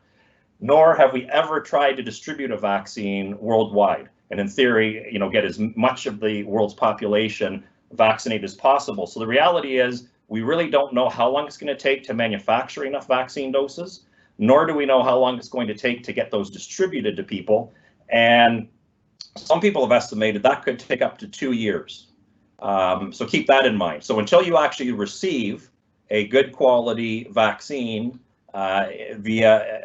nor have we ever tried to distribute a vaccine worldwide. And in theory, get as much of the world's population vaccinated as possible. So the reality is we really don't know how long it's going to take to manufacture enough vaccine doses, nor do we know how long it's going to take to get those distributed to people. And some people have estimated that could take up to 2 years. So keep that in mind. So until you actually receive a good quality vaccine via,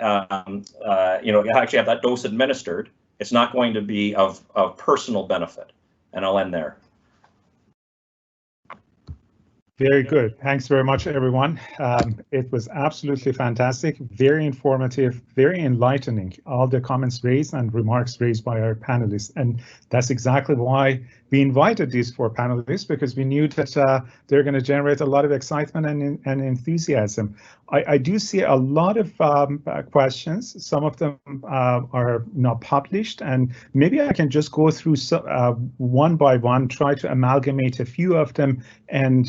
you actually have that dose administered, it's not going to be of personal benefit. And I'll end there. Very good. Thanks very much, everyone. It was absolutely fantastic, very informative, very enlightening, all the comments raised and remarks raised by our panelists. And that's exactly why we invited these 4 panelists, because we knew that they're going to generate a lot of excitement and enthusiasm. I do see a lot of questions. Some of them are not published, and maybe I can just go through one by one, try to amalgamate a few of them and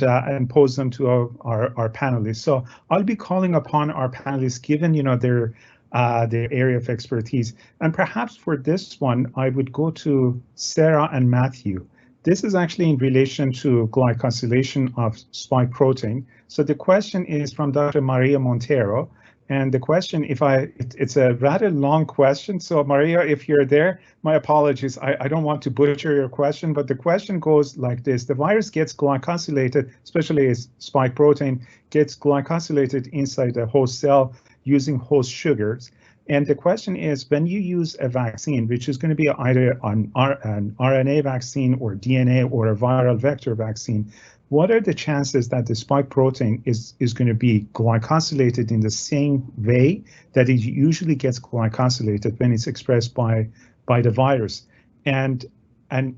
pose them to our panelists. So I'll be calling upon our panelists, given their area of expertise. And perhaps for this one, I would go to Sarah and Matthew. This is actually in relation to glycosylation of spike protein. So the question is from Dr. Maria Montero. And the question, it's a rather long question. So Maria, if you're there, my apologies. I don't want to butcher your question, but the question goes like this. The virus gets glycosylated, especially as spike protein, gets glycosylated inside the host cell using host sugars. And the question is, when you use a vaccine, which is going to be either an RNA vaccine or DNA or a viral vector vaccine, what are the chances that the spike protein is going to be glycosylated in the same way that it usually gets glycosylated when it's expressed by the virus? And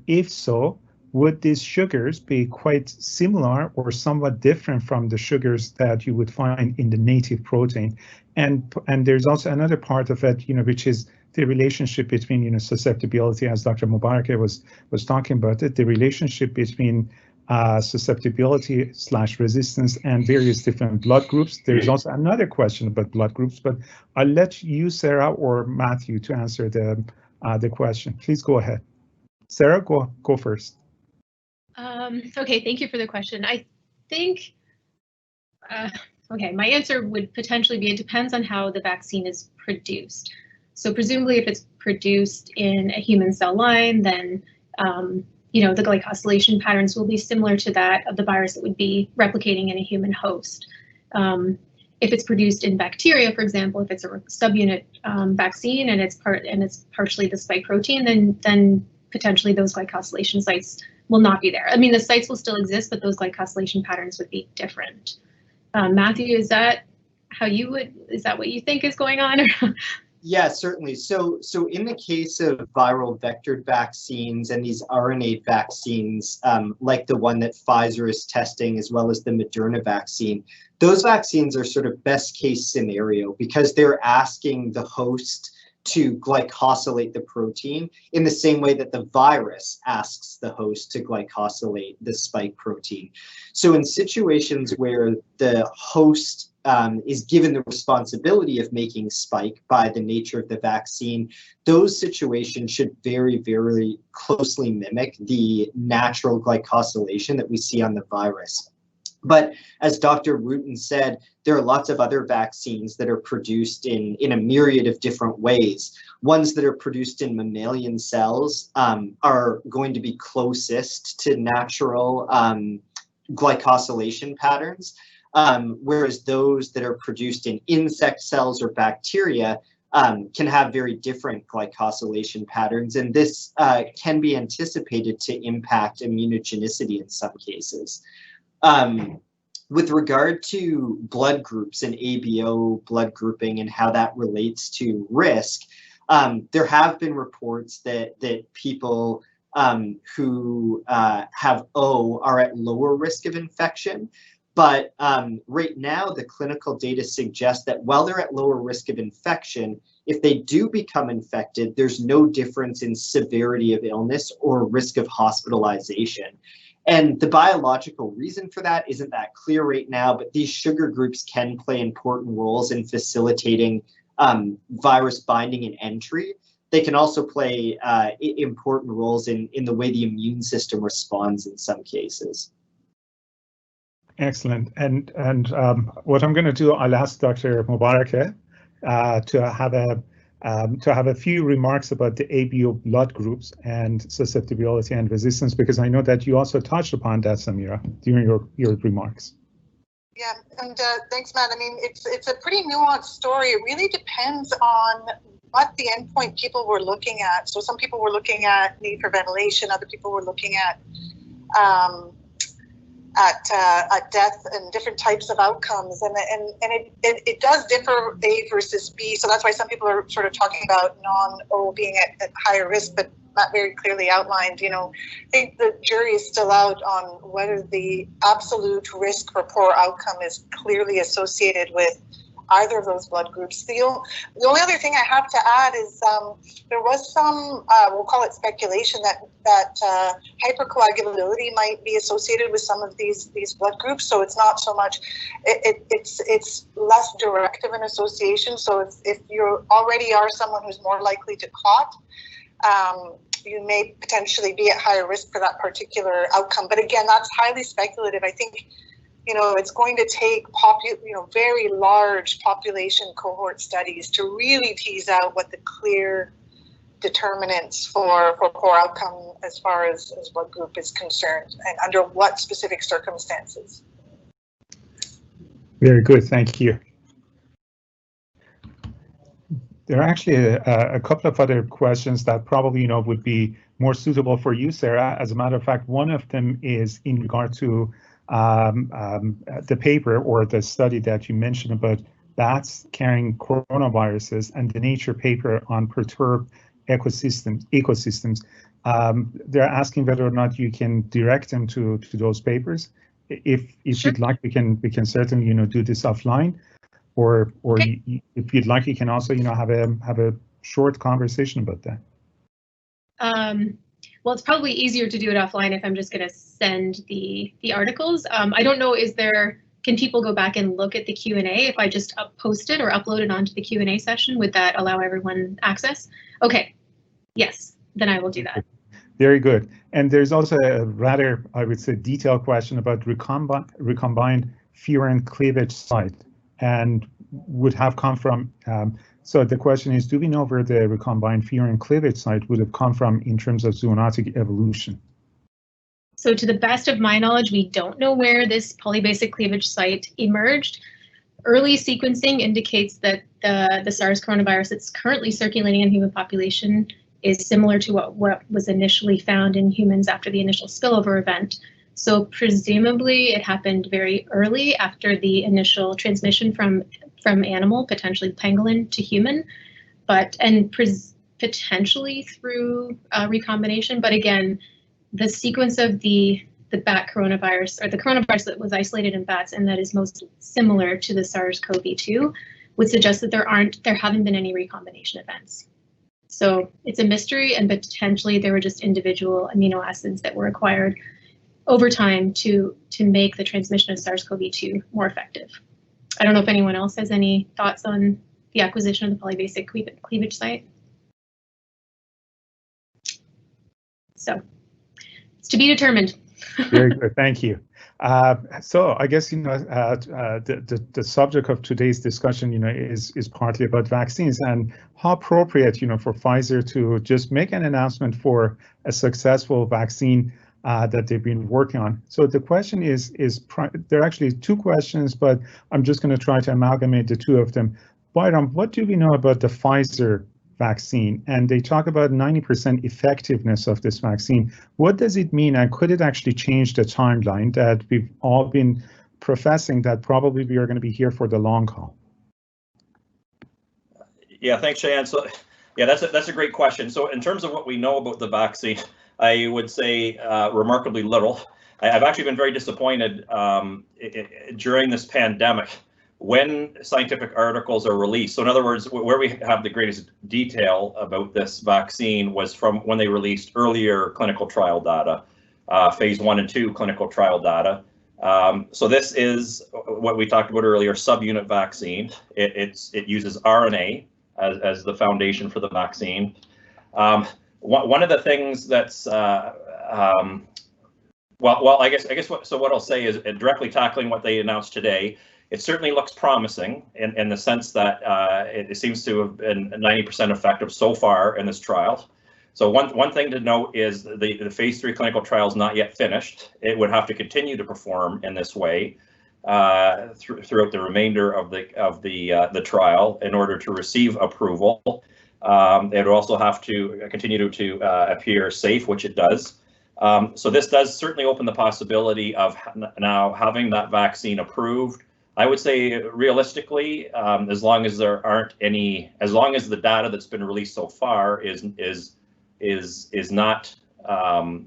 if so, would these sugars be quite similar or somewhat different from the sugars that you would find in the native protein? And there's also another part of it, which is the relationship between, susceptibility, as Dr. Mubarak was talking about it, the relationship between susceptibility/resistance and various different blood groups. There's also another question about blood groups, but I'll let you, Sarah or Matthew, to answer the question. Please go ahead. Sarah, go first. Okay, thank you for the question. I think, okay, my answer would potentially be it depends on how the vaccine is produced. So presumably if it's produced in a human cell line, then the glycosylation patterns will be similar to that of the virus that would be replicating in a human host. If it's produced in bacteria, for example, if it's a subunit vaccine and it's partially the spike protein, then potentially those glycosylation sites will not be there. I mean, the sites will still exist, but those glycosylation patterns would be different. Matthew, is that what you think is going on? Yeah, certainly. So in the case of viral vectored vaccines and these RNA vaccines, like the one that Pfizer is testing, as well as the Moderna vaccine, those vaccines are sort of best case scenario because they're asking the host to glycosylate the protein in the same way that the virus asks the host to glycosylate the spike protein. So in situations where the host is given the responsibility of making spike by the nature of the vaccine, those situations should very, very closely mimic the natural glycosylation that we see on the virus. But as Dr. Rutan said, there are lots of other vaccines that are produced in a myriad of different ways. Ones that are produced in mammalian cells are going to be closest to natural glycosylation patterns. Whereas those that are produced in insect cells or bacteria can have very different glycosylation patterns, and this can be anticipated to impact immunogenicity in some cases. With regard to blood groups and ABO blood grouping and how that relates to risk, there have been reports that people who have O are at lower risk of infection. But right now, the clinical data suggests that while they're at lower risk of infection, if they do become infected, there's no difference in severity of illness or risk of hospitalization. And the biological reason for that isn't that clear right now, but these sugar groups can play important roles in facilitating virus binding and entry. They can also play important roles in the way the immune system responds in some cases. Excellent. And what I'm going to do, I'll ask Dr. Mubarak to have a few remarks about the ABO blood groups and susceptibility and resistance, because I know that you also touched upon that, Samira, during your remarks. Yeah, and thanks, Matt. I mean, it's a pretty nuanced story. It really depends on what the endpoint people were looking at. So some people were looking at need for ventilation, other people were looking at death and different types of outcomes, and it does differ A versus B. So that's why some people are sort of talking about non-O being at higher risk, but not very clearly outlined. You know, I think the jury is still out on whether the absolute risk for poor outcome is clearly associated with either of those blood groups. The only other thing I have to add is there was some, we'll call it speculation, that hypercoagulability might be associated with some of these blood groups. So it's not so much, it's less direct of an association. So if you already are someone who's more likely to clot, you may potentially be at higher risk for that particular outcome. But again, that's highly speculative. I think, you know, it's going to take very large population cohort studies to really tease out what the clear determinants for poor outcome as far as blood group is concerned and under what specific circumstances. Very good, thank you. There are actually a couple of other questions that probably would be more suitable for you, Sarah. As a matter of fact, one of them is in regard to the paper or the study that you mentioned about bats carrying coronaviruses and the Nature paper on perturbed ecosystems. They're asking whether or not you can direct them to those papers. If Sure. you'd like, we can certainly do this offline, or Okay. if you'd like, you can also have a short conversation about that. Well, it's probably easier to do it offline if I'm just going to send the articles. I don't know, can people go back and look at the Q&A if I just post it or upload it onto the Q&A session? Would that allow everyone access? Okay, yes, then I will do that. Very good. And there's also a rather, I would say, detailed question about recombined furin cleavage site and would have come from, so the question is, do we know where the recombined furin cleavage site would have come from in terms of zoonotic evolution? So to the best of my knowledge, we don't know where this polybasic cleavage site emerged. Early sequencing indicates that the SARS coronavirus that's currently circulating in human population is similar to what was initially found in humans after the initial spillover event. So presumably it happened very early after the initial transmission from animal, potentially pangolin, to human. and potentially through recombination. But again, the sequence of the bat coronavirus, or the coronavirus that was isolated in bats and that is most similar to the SARS CoV-2, would suggest that there haven't been any recombination events. So it's a mystery, and potentially there were just individual amino acids that were acquired over time to make the transmission of SARS CoV-2 more effective. I don't know if anyone else has any thoughts on the acquisition of the polybasic cleavage site. So it's to be determined. Very good, thank you. So I guess, the subject of today's discussion, is partly about vaccines and how appropriate, for Pfizer to just make an announcement for a successful vaccine that they've been working on. So the question there are actually two questions, but I'm just going to try to amalgamate the two of them. Byram, what do we know about the Pfizer vaccine? And they talk about 90% effectiveness of this vaccine. What does it mean, and could it actually change the timeline that we've all been professing that probably we are going to be here for the long haul? Yeah, thanks, Shayan. So, yeah, that's a great question. So, in terms of what we know about the vaccine, I would say remarkably little. I've actually been very disappointed during this pandemic when scientific articles are released. So in other words, where we have the greatest detail about this vaccine was from when they released earlier clinical trial data, phase 1 and 2 clinical trial data. So this is what we talked about earlier, subunit vaccine. It uses RNA as the foundation for the vaccine. One of the things that's well, I guess what I'll say is directly tackling what they announced today. It certainly looks promising in the sense that it seems to have been 90% effective so far in this trial. So one thing to note is the phase 3 clinical trial is not yet finished. It would have to continue to perform in this way throughout the remainder of the trial in order to receive approval. It would also have to continue to appear safe, which it does. So this does certainly open the possibility of now having that vaccine approved. I would say realistically, as long as there aren't any, as long as the data that's been released so far is not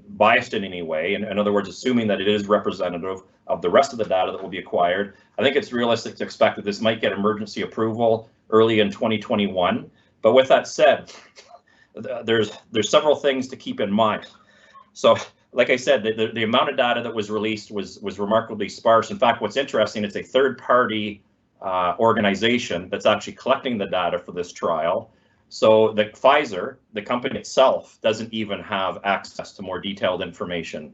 biased in any way, in other words, assuming that it is representative of the rest of the data that will be acquired, I think it's realistic to expect that this might get emergency approval early in 2021. But with that said, there's several things to keep in mind. So, like I said, the amount of data that was released was remarkably sparse. In fact, what's interesting, it's a third-party organization that's actually collecting the data for this trial. So the Pfizer, the company itself, doesn't even have access to more detailed information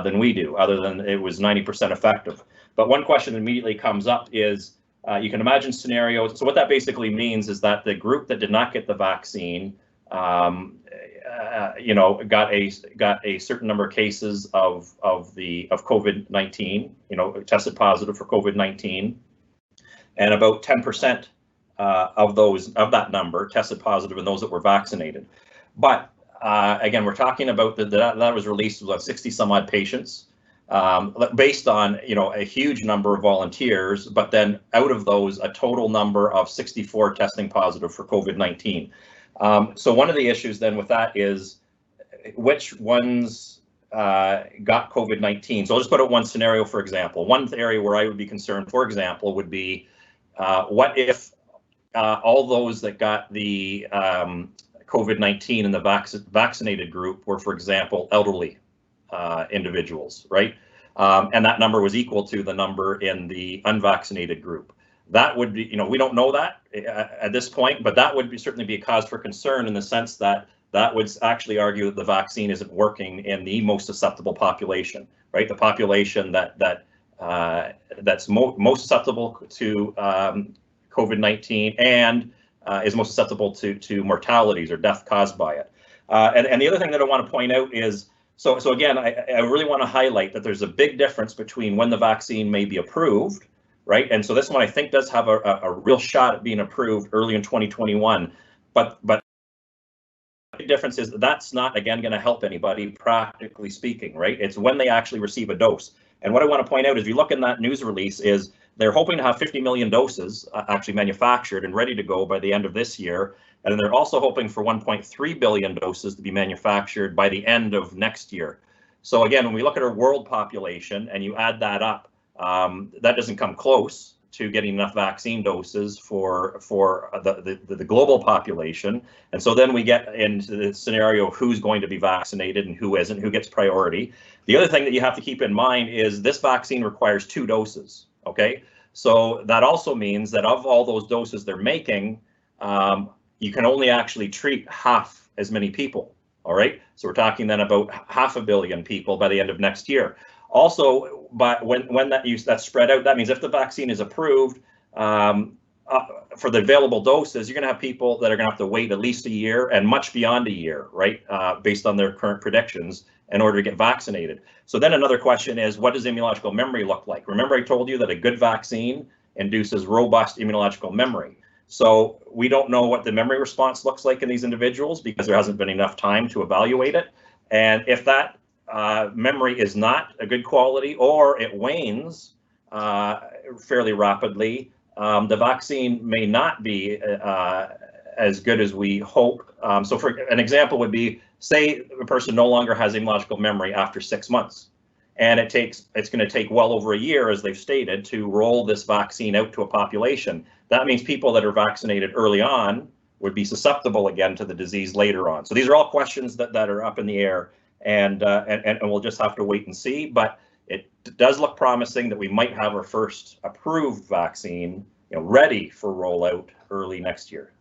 than we do, other than it was 90% effective. But one question that immediately comes up is, you can imagine scenarios. So what that basically means is that the group that did not get the vaccine got a certain number of cases of COVID-19, tested positive for COVID-19, and about 10% of that number tested positive in those that were vaccinated. But again, we're talking about that was released with 60 some odd patients, based on a huge number of volunteers, but then out of those a total number of 64 testing positive for COVID-19. So one of the issues then with that is which ones got COVID-19. So I'll just put out one scenario, for example. One area where I would be concerned, for example, would be what if all those that got the COVID-19 in the vaccinated group were, for example, elderly individuals, right? And that number was equal to the number in the unvaccinated group. That would be, we don't know that at this point, but that would certainly be a cause for concern in the sense that that would actually argue that the vaccine isn't working in the most susceptible population, right? The population that's most susceptible to COVID-19 and is most susceptible to mortalities or death caused by it. And the other thing that I want to point out is, so again, I really want to highlight that there's a big difference between when the vaccine may be approved, right? And so this one I think does have a real shot at being approved early in 2021, but the big difference is that's not, again, going to help anybody practically speaking, right? It's when they actually receive a dose. And what I want to point out is, if you look in that news release, is they're hoping to have 50 million doses actually manufactured and ready to go by the end of this year. And they're also hoping for 1.3 billion doses to be manufactured by the end of next year. So again, when we look at our world population and you add that up, that doesn't come close to getting enough vaccine doses for the global population. And so then we get into the scenario of who's going to be vaccinated and who isn't, who gets priority. The other thing that you have to keep in mind is this vaccine requires 2 doses, okay? So that also means that of all those doses they're making, you can only actually treat half as many people, all right? So we're talking then about 500 million people by the end of next year. Also, but when that's spread out, that means if the vaccine is approved for the available doses, you're going to have people that are going to have to wait at least a year and much beyond a year, right? Based on their current predictions in order to get vaccinated. So then another question is, what does immunological memory look like? Remember, I told you that a good vaccine induces robust immunological memory. So we don't know what the memory response looks like in these individuals because there hasn't been enough time to evaluate it. And if that memory is not a good quality or it wanes fairly rapidly, the vaccine may not be as good as we hope. So for an example would be, say a person no longer has immunological memory after 6 months, and it's going to take well over a year, as they've stated, to roll this vaccine out to a population. That means people that are vaccinated early on would be susceptible again to the disease later on. So these are all questions that are up in the air. And we'll just have to wait and see, but it does look promising that we might have our first approved vaccine, ready for rollout early next year.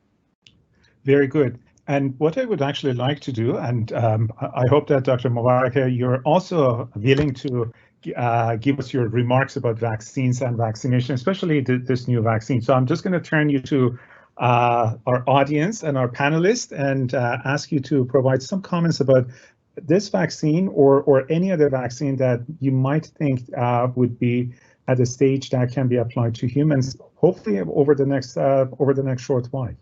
Very good. And what I would actually like to do, and I hope that Dr. Mubarak, you're also willing to give us your remarks about vaccines and vaccination, especially this new vaccine. So I'm just going to turn you to our audience and our panelists and ask you to provide some comments about this vaccine or any other vaccine that you might think would be at a stage that can be applied to humans, hopefully over the next short while.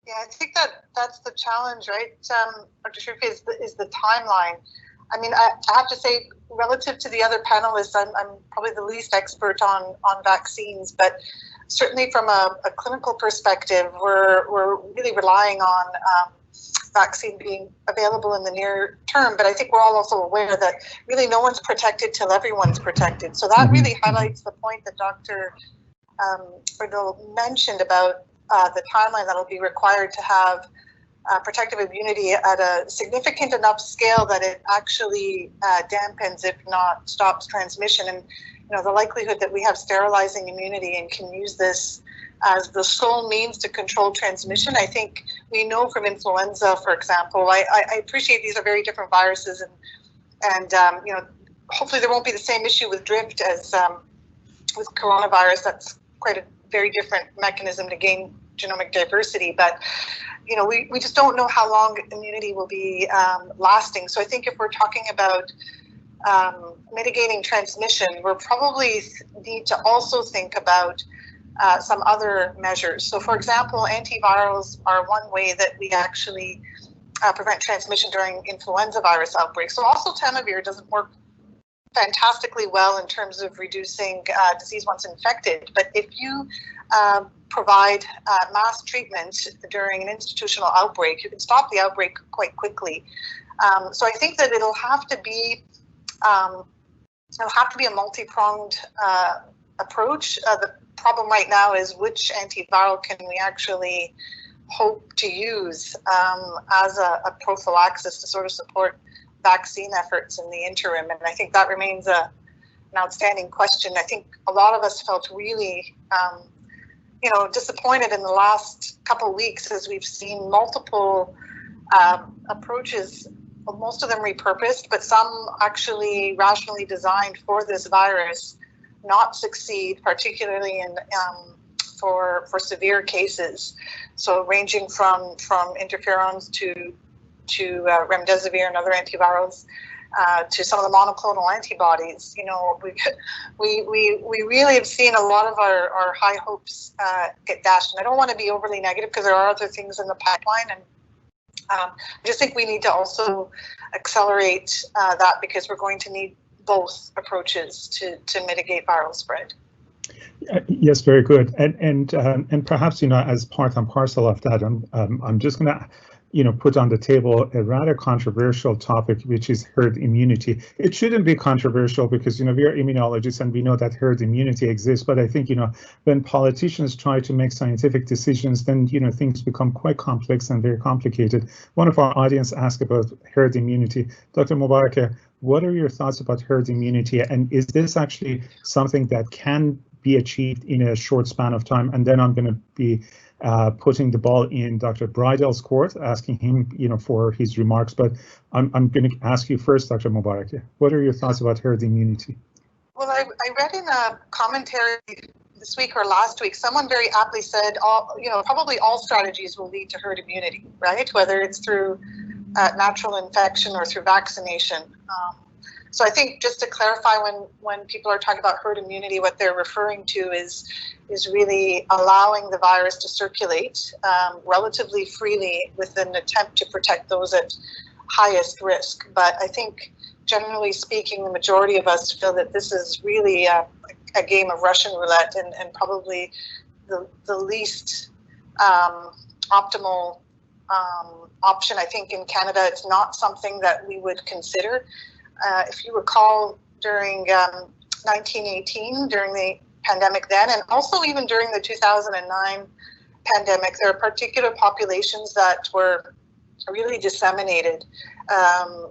Yeah, I think that's the challenge, right, Dr. Sharif, is the timeline. I mean, I have to say, relative to the other panelists, I'm probably the least expert on vaccines, but certainly from a clinical perspective, we're really relying on vaccine being available in the near term, but I think we're all also aware that really no one's protected till everyone's protected. So that really highlights the point that Dr. Riddle mentioned about the timeline that'll be required to have protective immunity at a significant enough scale that it actually dampens, if not stops, transmission. And the likelihood that we have sterilizing immunity and can use this as the sole means to control transmission. I think we know from influenza, for example. I appreciate these are very different viruses, and hopefully there won't be the same issue with drift as with coronavirus. That's quite a very different mechanism to gain genomic diversity, but we just don't know how long immunity will be lasting. So I think if we're talking about mitigating transmission, we'll probably need to also think about some other measures. So for example, antivirals are one way that we actually prevent transmission during influenza virus outbreaks. So also oseltamivir doesn't work fantastically well in terms of reducing disease once infected, but if you provide mass treatment during an institutional outbreak, you can stop the outbreak quite quickly. So I think that it'll have to be a multi-pronged approach. The problem right now is which antiviral can we actually hope to use as a prophylaxis to sort of support vaccine efforts in the interim, and I think that remains an outstanding question. I think a lot of us felt really disappointed in the last couple of weeks as we've seen multiple approaches, most of them repurposed, but some actually rationally designed for this virus, not succeed, particularly in for severe cases. So ranging from interferons to remdesivir and other antivirals, to some of the monoclonal antibodies. We really have seen a lot of our high hopes get dashed. And I don't want to be overly negative because there are other things in the pipeline, and I just think we need to also accelerate that because we're going to need both approaches to mitigate viral spread. Yes, very good. And perhaps, as part and parcel of that, I'm just going to, put on the table a rather controversial topic, which is herd immunity. It shouldn't be controversial because, we are immunologists and we know that herd immunity exists. But I think, when politicians try to make scientific decisions, then, things become quite complex and very complicated. One of our audience asked about herd immunity. Dr. Mubarak, what are your thoughts about herd immunity? And is this actually something that can be achieved in a short span of time? And then I'm going to be putting the ball in Dr. Bridell's court, asking him, for his remarks. But I'm going to ask you first, Dr. Mubarak. What are your thoughts about herd immunity? Well, I read in a commentary this week or last week, someone very aptly said, probably all strategies will lead to herd immunity, right? Whether it's through natural infection or through vaccination. So I think just to clarify, when people are talking about herd immunity, what they're referring to is really allowing the virus to circulate relatively freely with an attempt to protect those at highest risk. But I think, generally speaking, the majority of us feel that this is really a game of Russian roulette and probably the least optimal option. I think in Canada, it's not something that we would consider. If you recall, during 1918, during the pandemic then, and also even during the 2009 pandemic, there are particular populations that were really decimated. And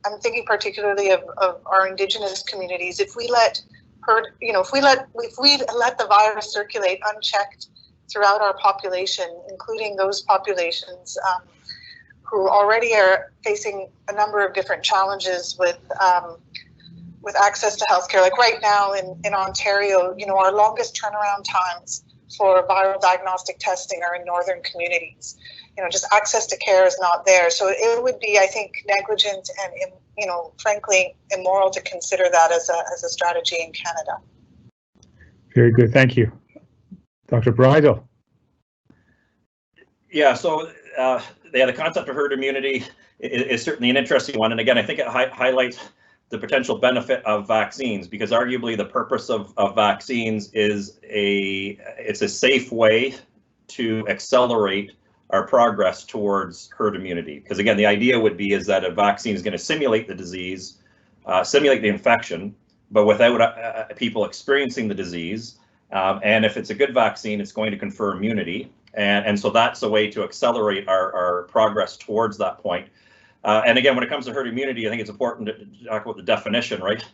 I'm thinking particularly of our Indigenous communities. If we let the virus circulate unchecked throughout our population, including those populations who already are facing a number of different challenges with access to healthcare. Like right now in Ontario, our longest turnaround times for viral diagnostic testing are in northern communities. Just access to care is not there. So it would be, I think, negligent and, frankly, immoral to consider that as a strategy in Canada. Very good. Thank you. Dr. Bridell. Yeah, so the concept of herd immunity is certainly an interesting one. And again, I think it highlights the potential benefit of vaccines, because arguably the purpose of vaccines is it's a safe way to accelerate our progress towards herd immunity. Because again, the idea would be is that a vaccine is going to simulate the disease, simulate the infection, but without people experiencing the disease. And if it's a good vaccine, it's going to confer immunity. And so that's a way to accelerate our progress towards that point. And again, when it comes to herd immunity, I think it's important to talk about the definition, right?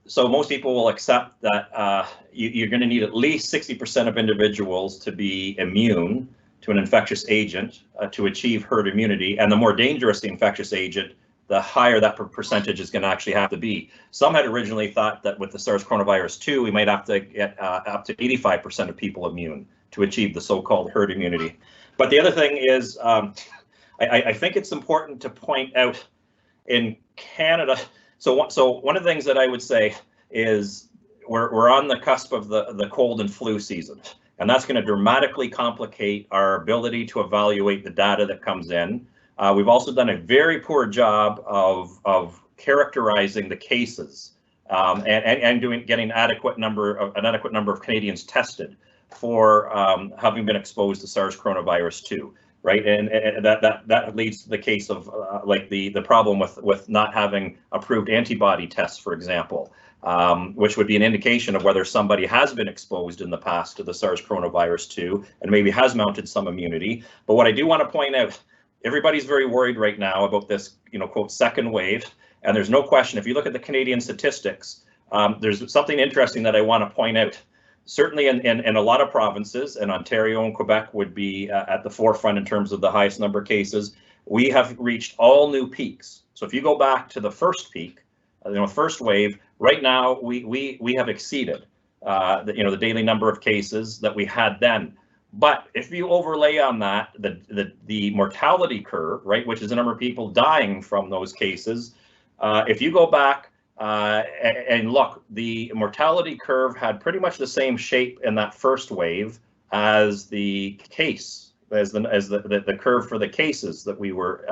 So most people will accept that you're going to need at least 60% of individuals to be immune to an infectious agent to achieve herd immunity. And the more dangerous the infectious agent, the higher that percentage is going to actually have to be. Some had originally thought that with the SARS coronavirus 2, we might have to get up to 85% of people immune to achieve the so-called herd immunity. But the other thing is, I think it's important to point out in Canada. So one of the things that I would say is we're on the cusp of the cold and flu season, and that's going to dramatically complicate our ability to evaluate the data that comes in. We've also done a very poor job of characterizing the cases and getting an adequate number of Canadians tested for having been exposed to SARS coronavirus 2. Right, and that leads to the case of like the problem with not having approved antibody tests, for example, which would be an indication of whether somebody has been exposed in the past to the SARS coronavirus 2 and maybe has mounted some immunity. But what I do want to point out, everybody's very worried right now about this, quote, second wave. And there's no question, if you look at the Canadian statistics, there's something interesting that I want to point out. Certainly in a lot of provinces, and Ontario and Quebec would be at the forefront in terms of the highest number of cases, we have reached all new peaks. So if you go back to the first peak, first wave, right now we have exceeded the daily number of cases that we had then. But if you overlay on that the mortality curve, right, which is the number of people dying from those cases, if you go back and look, the mortality curve had pretty much the same shape in that first wave as the curve for the cases that we were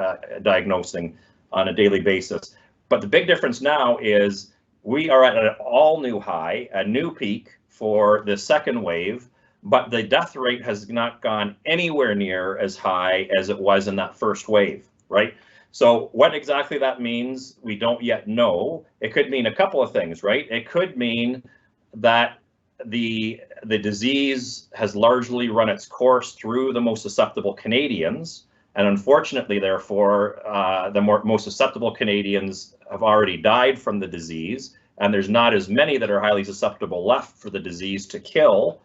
diagnosing on a daily basis. But the big difference now is we are at an all-new high, a new peak for the second wave, but the death rate has not gone anywhere near as high as it was in that first wave, right? So what exactly that means, we don't yet know. It could mean a couple of things, right? It could mean that the disease has largely run its course through the most susceptible Canadians, and unfortunately, therefore, the most susceptible Canadians have already died from the disease, and there's not as many that are highly susceptible left for the disease to kill.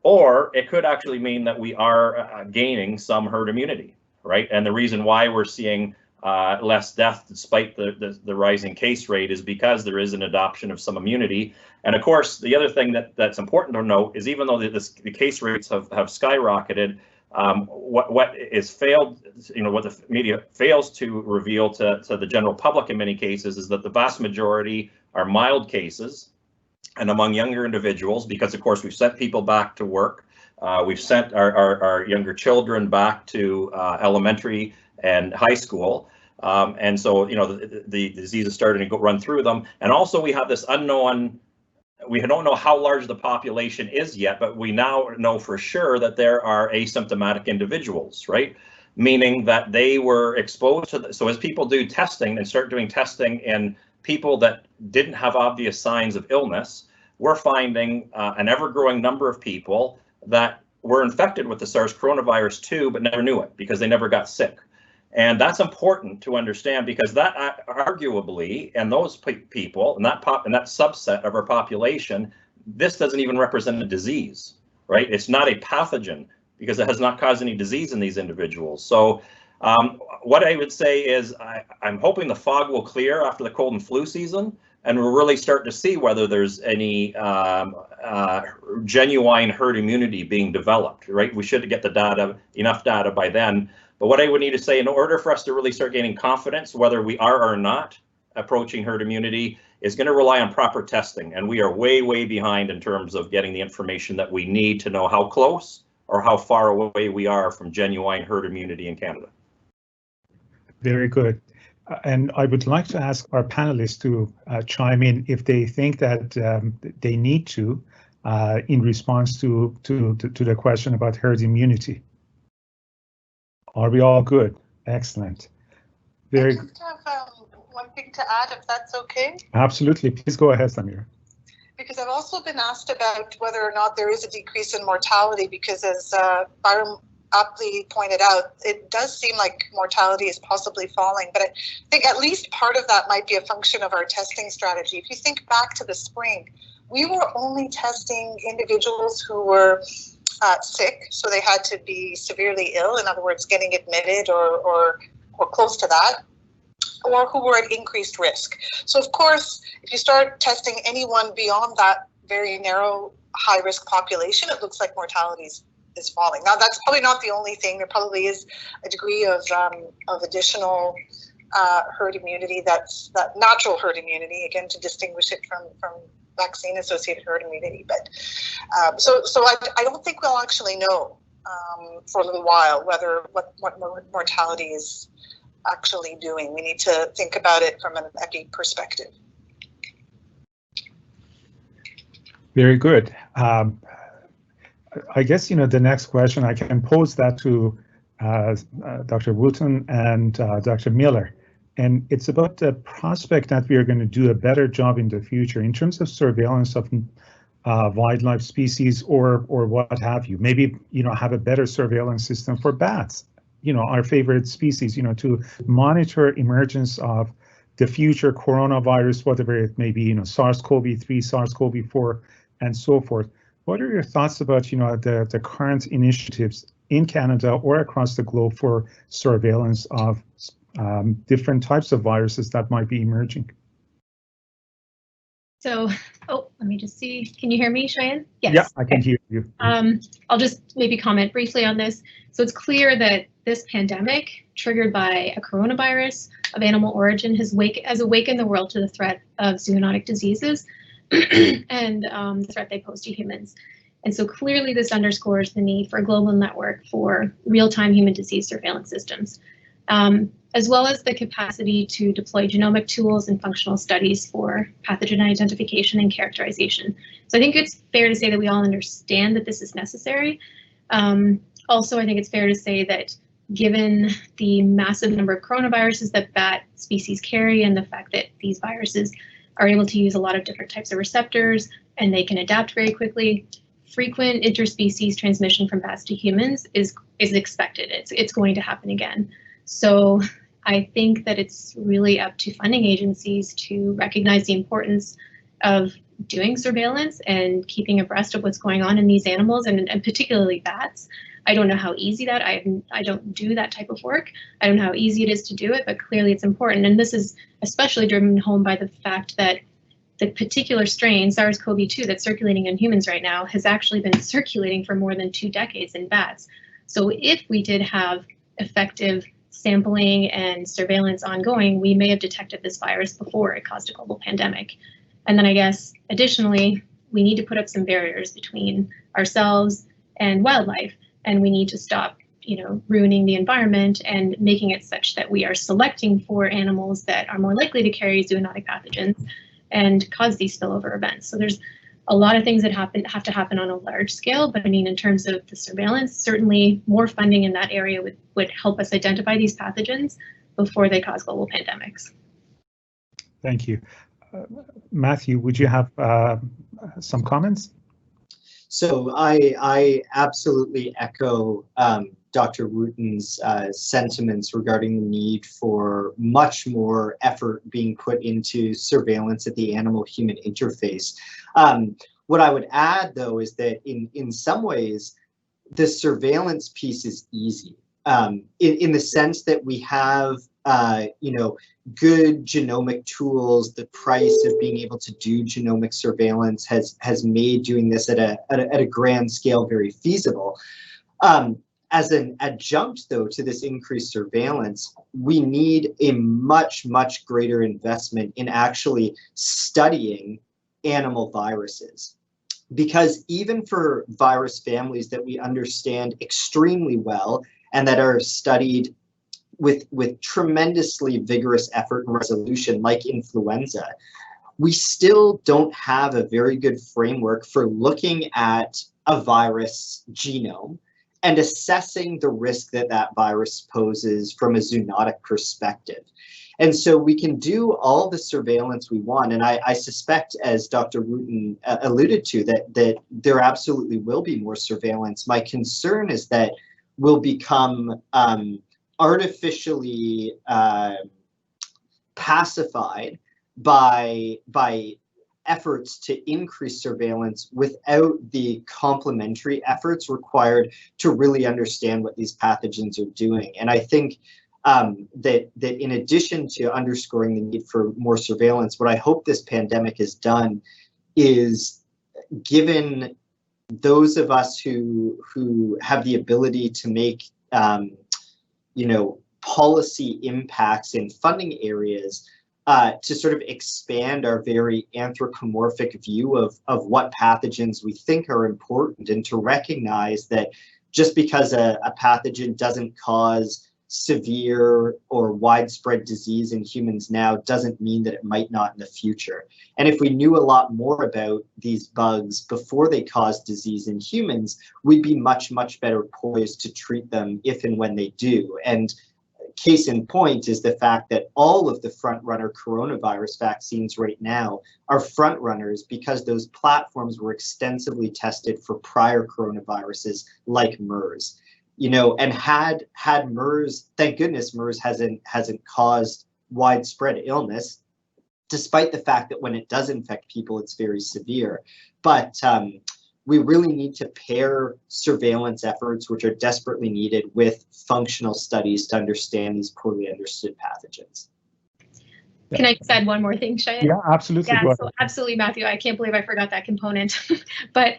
Or it could actually mean that we are gaining some herd immunity, right? And the reason why we're seeing less death despite the rising case rate is because there is an adoption of some immunity. And of course, the other thing that's important to note is even though the case rates have skyrocketed, what is failed, what the media fails to reveal to the general public in many cases is that the vast majority are mild cases, and among younger individuals, because of course we've sent people back to work, we've sent our younger children back to elementary and high school, and so the disease is starting to run through them. And also we have this unknown. We don't know how large the population is yet, but we now know for sure that there are asymptomatic individuals, right? Meaning that they were exposed to so as people do testing and start doing testing in people that didn't have obvious signs of illness, we're finding an ever-growing number of people that were infected with the SARS coronavirus too, but never knew it because they never got sick. And that's important to understand because that arguably, and those people, and that subset of our population, this doesn't even represent a disease, right? It's not a pathogen because it has not caused any disease in these individuals. So what I would say is I'm hoping the fog will clear after the cold and flu season, and we'll really start to see whether there's any genuine herd immunity being developed, right? We should get the data, enough data by then. But what I would need to say, in order for us to really start gaining confidence, whether we are or not approaching herd immunity, is going to rely on proper testing. And we are way, way behind in terms of getting the information that we need to know how close or how far away we are from genuine herd immunity in Canada. Very good. And I would like to ask our panelists to chime in if they think that they need to in response to the question about herd immunity. Are we all good? Excellent. Very good. I just have one thing to add, if that's okay. Absolutely. Please go ahead, Samira. Because I've also been asked about whether or not there is a decrease in mortality, because as Byron aptly pointed out, it does seem like mortality is possibly falling, but I think at least part of that might be a function of our testing strategy. If you think back to the spring, we were only testing individuals who were sick, so they had to be severely ill, in other words, getting admitted or close to that, or who were at increased risk. So of course, if you start testing anyone beyond that very narrow high-risk population, it looks like mortality is falling. Now, that's probably not the only thing. There probably is a degree of additional herd immunity, that's that natural herd immunity, again, to distinguish it from vaccine-associated herd immunity. But so I don't think we'll actually know for a little while what mortality is actually doing. We need to think about it from an epi perspective. Very good. I guess, the next question, I can pose that to Dr. Wooten and Dr. Miller. And it's about the prospect that we are going to do a better job in the future in terms of surveillance of wildlife species or what have you. Maybe, have a better surveillance system for bats, our favorite species, to monitor emergence of the future coronavirus, whatever it may be, SARS CoV-3, SARS CoV-4, and so forth. What are your thoughts about, the current initiatives in Canada or across the globe for surveillance of different types of viruses that might be emerging? So, let me just see. Can you hear me, Shayan? Yes. Yeah, I can hear you. I'll just maybe comment briefly on this. So it's clear that this pandemic, triggered by a coronavirus of animal origin, has awakened the world to the threat of zoonotic diseases and the threat they pose to humans. And so clearly this underscores the need for a global network for real-time human disease surveillance systems. as well as the capacity to deploy genomic tools and functional studies for pathogen identification and characterization. So I think it's fair to say that we all understand that this is necessary. Also, I think it's fair to say that given the massive number of coronaviruses that bat species carry and the fact that these viruses are able to use a lot of different types of receptors and they can adapt very quickly, frequent interspecies transmission from bats to humans is expected. It's going to happen again. So I think that it's really up to funding agencies to recognize the importance of doing surveillance and keeping abreast of what's going on in these animals, and particularly bats. I don't know how easy that, I don't do that type of work. I don't know how easy it is to do it, but clearly it's important. And this is especially driven home by the fact that the particular strain, SARS CoV-2, that's circulating in humans right now has actually been circulating for more than 2 decades in bats. So if we did have effective sampling and surveillance ongoing, we may have detected this virus before it caused a global pandemic. And then I guess additionally, we need to put up some barriers between ourselves and wildlife, and we need to stop, ruining the environment and making it such that we are selecting for animals that are more likely to carry zoonotic pathogens and cause these spillover events. So there's a lot of things that have to happen on a large scale, but I mean, in terms of the surveillance, certainly more funding in that area would help us identify these pathogens before they cause global pandemics. Thank you. Matthew, would you have some comments? So I absolutely echo Dr. Wooten's sentiments regarding the need for much more effort being put into surveillance at the animal-human interface. What I would add, though, is that in some ways, the surveillance piece is easy in the sense that we have good genomic tools. The price of being able to do genomic surveillance has made doing this at a grand scale very feasible. As an adjunct, though, to this increased surveillance, we need a much greater investment in actually studying animal viruses. Because even for virus families that we understand extremely well and that are studied with tremendously vigorous effort and resolution, like influenza, we still don't have a very good framework for looking at a virus genome and assessing the risk that that virus poses from a zoonotic perspective. And so we can do all the surveillance we want, and I suspect, as Dr. Wooten alluded to, that there absolutely will be more surveillance. My concern is that we'll become artificially pacified by efforts to increase surveillance without the complementary efforts required to really understand what these pathogens are doing. And I think that in addition to underscoring the need for more surveillance, what I hope this pandemic has done is given those of us who have the ability to make policy impacts in funding areas to sort of expand our very anthropomorphic view of what pathogens we think are important, and to recognize that just because a pathogen doesn't cause severe or widespread disease in humans now doesn't mean that it might not in the future. And if we knew a lot more about these bugs before they cause disease in humans, we'd be much better poised to treat them if and when they do. And case in point is the fact that all of the front-runner coronavirus vaccines right now are front-runners because those platforms were extensively tested for prior coronaviruses like MERS. And had MERS, thank goodness MERS hasn't caused widespread illness, despite the fact that when it does infect people, it's very severe. But we really need to pair surveillance efforts, which are desperately needed, with functional studies to understand these poorly understood pathogens. Can I just add one more thing, Shayan? Yeah, absolutely. Yeah, so absolutely, Matthew. I can't believe I forgot that component. But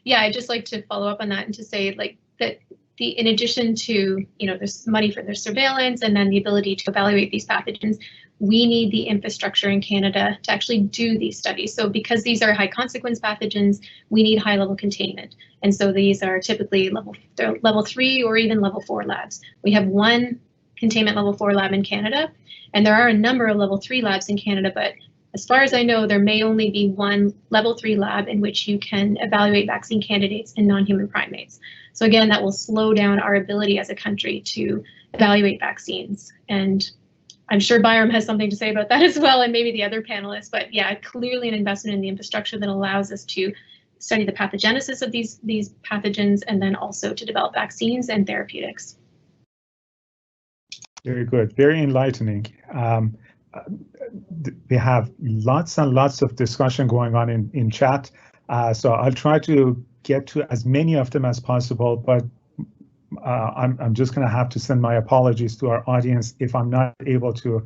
yeah, I'd just like to follow up on that and to say that in addition to, there's money for their surveillance and then the ability to evaluate these pathogens, we need the infrastructure in Canada to actually do these studies. So because these are high consequence pathogens, we need high level containment. And so these are typically level 3 or even level 4 labs. We have one containment level 4 lab in Canada. And there are a number of level 3 labs in Canada, but as far as I know, there may only be one level 3 lab in which you can evaluate vaccine candidates in non-human primates. So again, that will slow down our ability as a country to evaluate vaccines. And I'm sure Byram has something to say about that as well, and maybe the other panelists, but yeah, clearly an investment in the infrastructure that allows us to study the pathogenesis of these pathogens and then also to develop vaccines and therapeutics. Very good, very enlightening. We have lots and lots of discussion going on in chat, so I'll try to get to as many of them as possible, but I'm just going to have to send my apologies to our audience if I'm not able to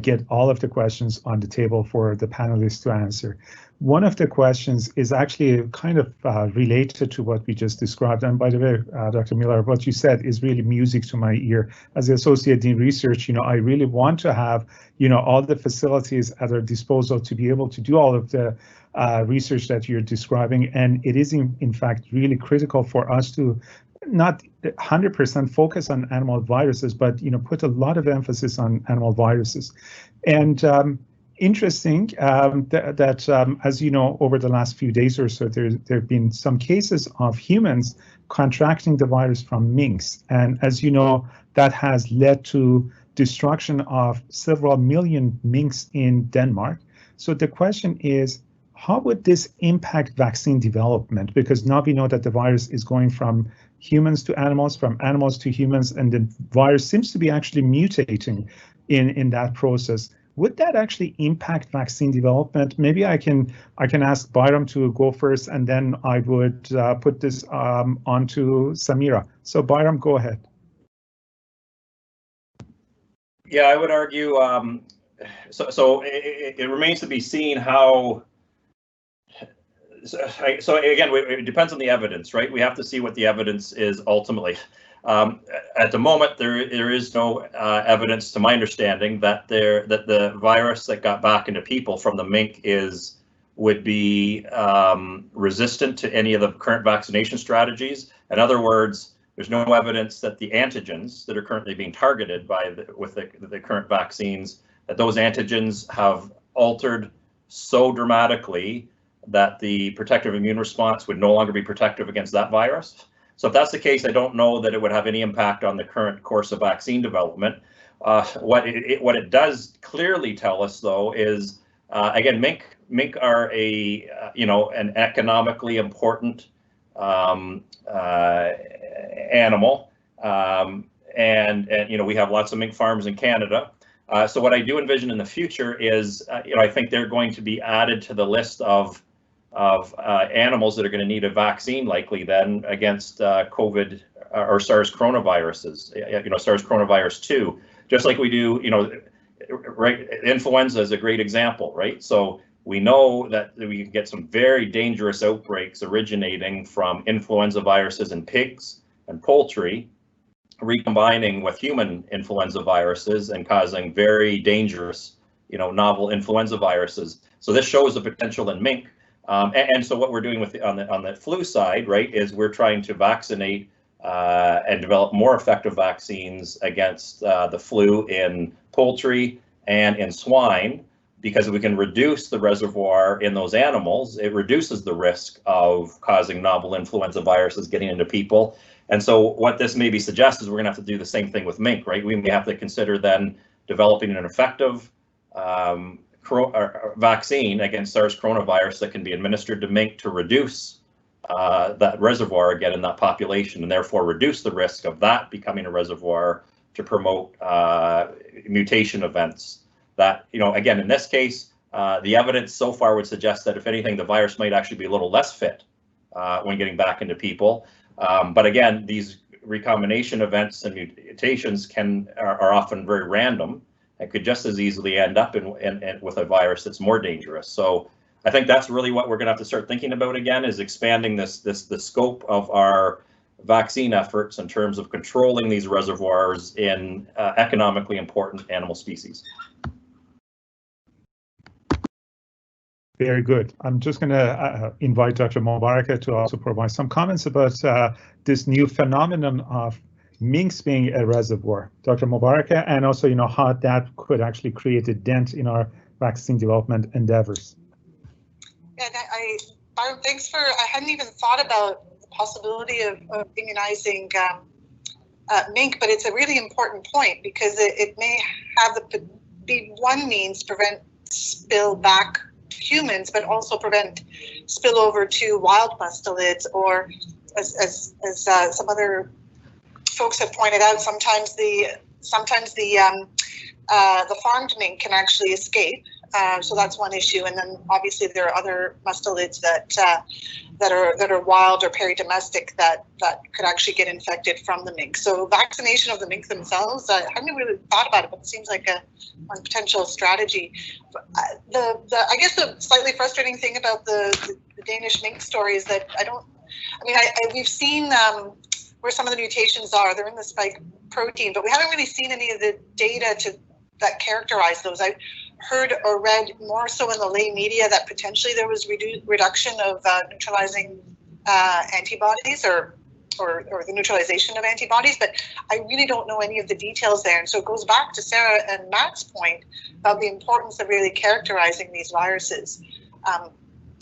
get all of the questions on the table for the panelists to answer. One of the questions is actually kind of related to what we just described. And by the way, Dr. Miller, what you said is really music to my ear. As the Associate Dean Research, I really want to have, all the facilities at our disposal to be able to do all of the research that you're describing. And it is, in fact, really critical for us to not 100% focus on animal viruses, but put a lot of emphasis on animal viruses. And interesting that as you know, over the last few days or so, there have been some cases of humans contracting the virus from minks. And as you know, that has led to destruction of several million minks in Denmark. So the question is, how would this impact vaccine development? Because now we know that the virus is going from humans to animals, from animals to humans, and the virus seems to be actually mutating in that process. Would that actually impact vaccine development? Maybe I can ask Byram to go first, and then I would put this onto Samira. So Byram, go ahead. Yeah, I would argue. So it remains to be seen how. So again, it depends on the evidence, right? We have to see what the evidence is ultimately. At the moment, there is no evidence, to my understanding, that the virus that got back into people from the mink would be resistant to any of the current vaccination strategies. In other words, there's no evidence that the antigens that are currently being targeted with the current vaccines, that those antigens have altered so dramatically that the protective immune response would no longer be protective against that virus. So if that's the case, I don't know that it would have any impact on the current course of vaccine development. What it does clearly tell us, though, is again, mink are an economically important animal, and we have lots of mink farms in Canada. So what I do envision in the future is, I think they're going to be added to the list of animals that are going to need a vaccine, likely then against COVID or SARS coronaviruses, SARS coronavirus 2, just like we do, right? Influenza is a great example, right? So we know that we can get some very dangerous outbreaks originating from influenza viruses in pigs and poultry, recombining with human influenza viruses and causing very dangerous, novel influenza viruses. So this shows the potential in mink. And so what we're doing on the flu side, right, is we're trying to vaccinate and develop more effective vaccines against the flu in poultry and in swine, because if we can reduce the reservoir in those animals, it reduces the risk of causing novel influenza viruses getting into people. And so what this maybe suggests is we're going to have to do the same thing with mink, right? We may have to consider then developing an effective vaccine against SARS coronavirus that can be administered to mink to reduce that reservoir again in that population, and therefore reduce the risk of that becoming a reservoir to promote mutation events. That, again, in this case, the evidence so far would suggest that if anything, the virus might actually be a little less fit when getting back into people. But again, these recombination events and mutations are often very random and could just as easily end up with a virus that's more dangerous. So I think that's really what we're going to have to start thinking about again, is expanding the scope of our vaccine efforts in terms of controlling these reservoirs in economically important animal species. Very good. I'm just going to invite Dr. Mubaraka to also provide some comments about this new phenomenon of minks being a reservoir, Dr. Mubaraka, and also, how that could actually create a dent in our vaccine development endeavors. Yeah, Byron, thanks for, I hadn't even thought about the possibility of immunizing mink, but it's a really important point because it may have be one means to prevent spill back to humans, but also prevent spillover to wild mustelids, or as some other folks have pointed out, sometimes the farmed mink can actually escape. So that's one issue, and then obviously there are other mustelids that are wild or peri-domestic that could actually get infected from the mink. So vaccination of the mink themselves, I hadn't really thought about it, but it seems like one potential strategy. I guess the slightly frustrating thing about the Danish mink story is that we've seen where some of the mutations are. They're in the spike protein, but we haven't really seen any of the data that characterize those. I heard or read more so in the lay media that potentially there was reduction of neutralizing antibodies or the neutralization of antibodies, but I really don't know any of the details there. And so it goes back to Sarah and Matt's point about the importance of really characterizing these viruses.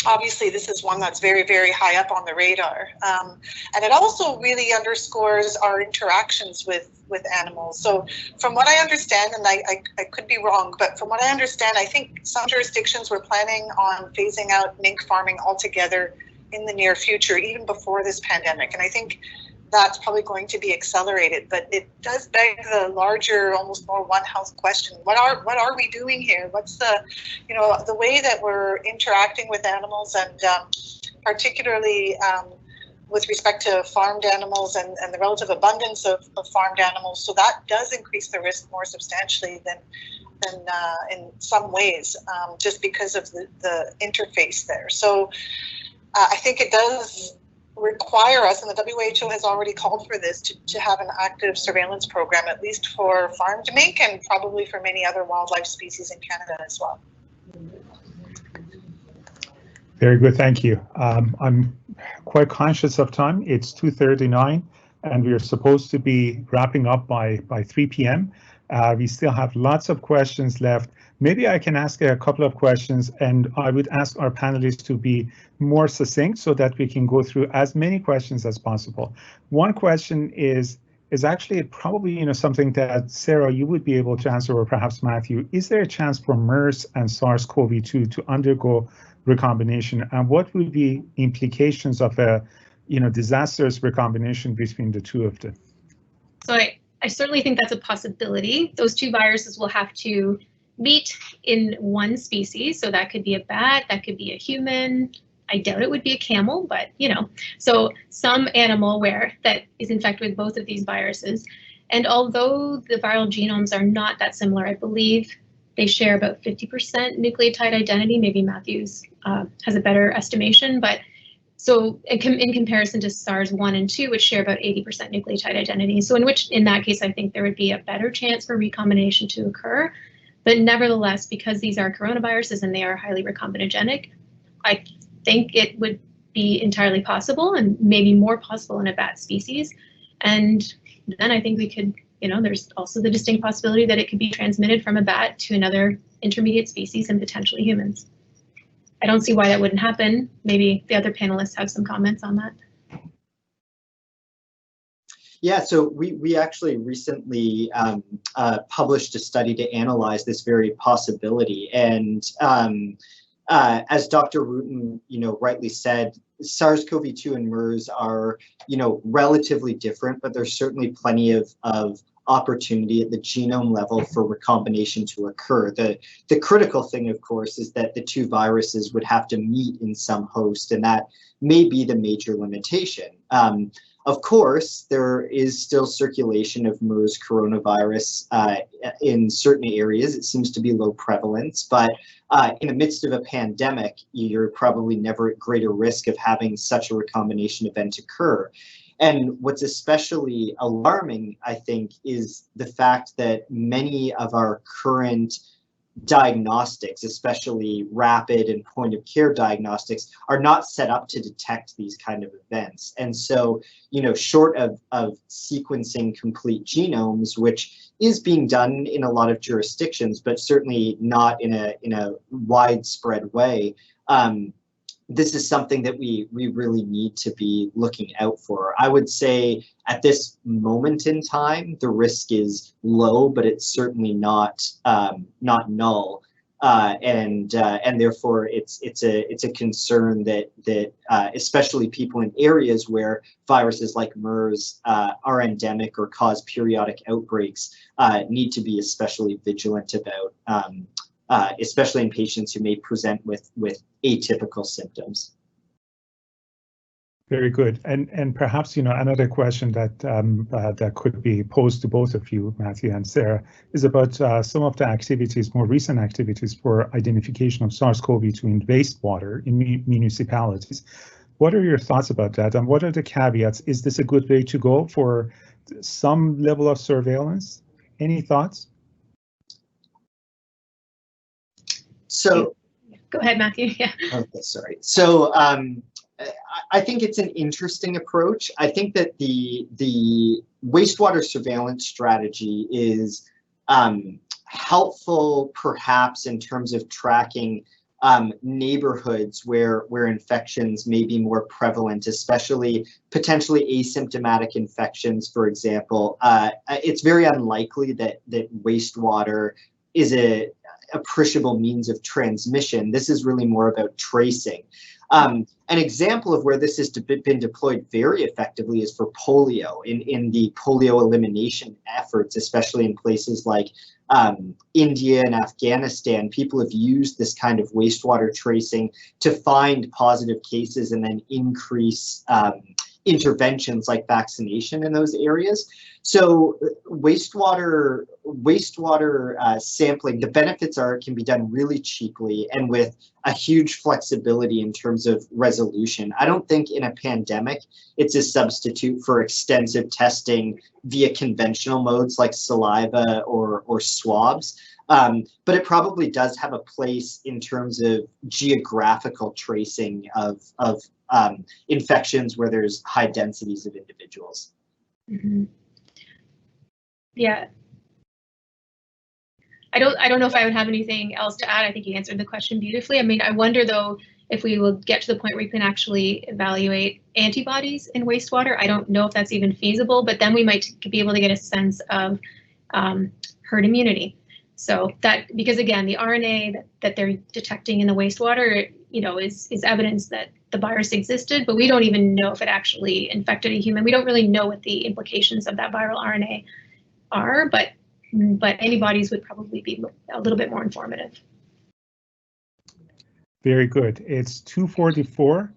Obviously, this is one that's very, very high up on the radar. And it also really underscores our interactions with animals. So from what I understand, and I could be wrong, but from what I understand, I think some jurisdictions were planning on phasing out mink farming altogether in the near future, even before this pandemic. And I think that's probably going to be accelerated, but it does beg the larger, almost more One Health question. What are we doing here? What's the way that we're interacting with animals, and particularly with respect to farmed animals and the relative abundance of farmed animals. So that does increase the risk more substantially than in some ways, just because of the interface there. So I think it does require us, and the WHO has already called for this, to have an active surveillance program, at least for farmed mink and probably for many other wildlife species in Canada as well. Very good, thank you. I'm quite conscious of time. It's 2:39 and we are supposed to be wrapping up by 3 p.m. We still have lots of questions left. Maybe I can ask a couple of questions, and I would ask our panelists to be more succinct so that we can go through as many questions as possible. One question is actually probably something that Sarah, you would be able to answer, or perhaps Matthew. Is there a chance for MERS and SARS-CoV-2 to undergo recombination, and what would be implications of a disastrous recombination between the two of them? So I certainly think that's a possibility. Those two viruses will have to meet in one species, so that could be a bat, that could be a human. I doubt it would be a camel, but so some animal that is infected with both of these viruses. And although the viral genomes are not that similar, I believe they share about 50% nucleotide identity. Maybe Matthews has a better estimation, but so in comparison to SARS-1 and 2, which share about 80% nucleotide identity. So in that case, I think there would be a better chance for recombination to occur. But nevertheless, because these are coronaviruses and they are highly recombinogenic, I think it would be entirely possible, and maybe more possible in a bat species. And then I think we could, there's also the distinct possibility that it could be transmitted from a bat to another intermediate species and potentially humans. I don't see why that wouldn't happen. Maybe the other panelists have some comments on that. Yeah, so we actually recently published a study to analyze this very possibility, and as Dr. Rutten, rightly said, SARS-CoV-2 and MERS are, relatively different, but there's certainly plenty of opportunity at the genome level for recombination to occur. The critical thing, of course, is that the two viruses would have to meet in some host, and that may be the major limitation. Of course, there is still circulation of MERS coronavirus in certain areas. It seems to be low prevalence, but in the midst of a pandemic, you're probably never at greater risk of having such a recombination event occur. And what's especially alarming, I think, is the fact that many of our current diagnostics, especially rapid and point of care diagnostics, are not set up to detect these kind of events. And so, you know, short of sequencing complete genomes, which is being done in a lot of jurisdictions, but certainly not in a widespread way, this is something that we really need to be looking out for. I would say at this moment in time, the risk is low, but it's certainly not null, and therefore it's a concern that especially people in areas where viruses like MERS are endemic or cause periodic outbreaks need to be especially vigilant about. Especially in patients who may present with atypical symptoms. Very good. And perhaps, you know, another question that that could be posed to both of you, Matthew and Sarah, is about some of the activities, more recent activities for identification of SARS-CoV-2 in wastewater in municipalities. What are your thoughts about that? And what are the caveats? Is this a good way to go for some level of surveillance? Any thoughts? So, go ahead, Matthew. Yeah. Okay, sorry. So I think it's an interesting approach. I think that the wastewater surveillance strategy is helpful, perhaps, in terms of tracking neighborhoods where infections may be more prevalent, especially potentially asymptomatic infections, for example. It's very unlikely that wastewater is a appreciable means of transmission. This is really more about tracing. An example of where this has been deployed very effectively is for polio, in the polio elimination efforts, especially in places like India and Afghanistan. People have used this kind of wastewater tracing to find positive cases and then increase interventions like vaccination in those areas. So wastewater sampling, the benefits can be done really cheaply and with a huge flexibility in terms of resolution. I don't think in a pandemic it's a substitute for extensive testing via conventional modes like saliva or swabs. But it probably does have a place in terms of geographical tracing of infections where there's high densities of individuals. Mm-hmm. Yeah. I don't know if I would have anything else to add. I think you answered the question beautifully. I mean, I wonder though if we will get to the point where we can actually evaluate antibodies in wastewater. I don't know if that's even feasible, but then we might be able to get a sense of herd immunity. So that, because again, the RNA that they're detecting in the wastewater, you know, is evidence that the virus existed, but we don't even know if it actually infected a human. We don't really know what the implications of that viral RNA are, but antibodies would probably be a little bit more informative. Very good. It's 2:44.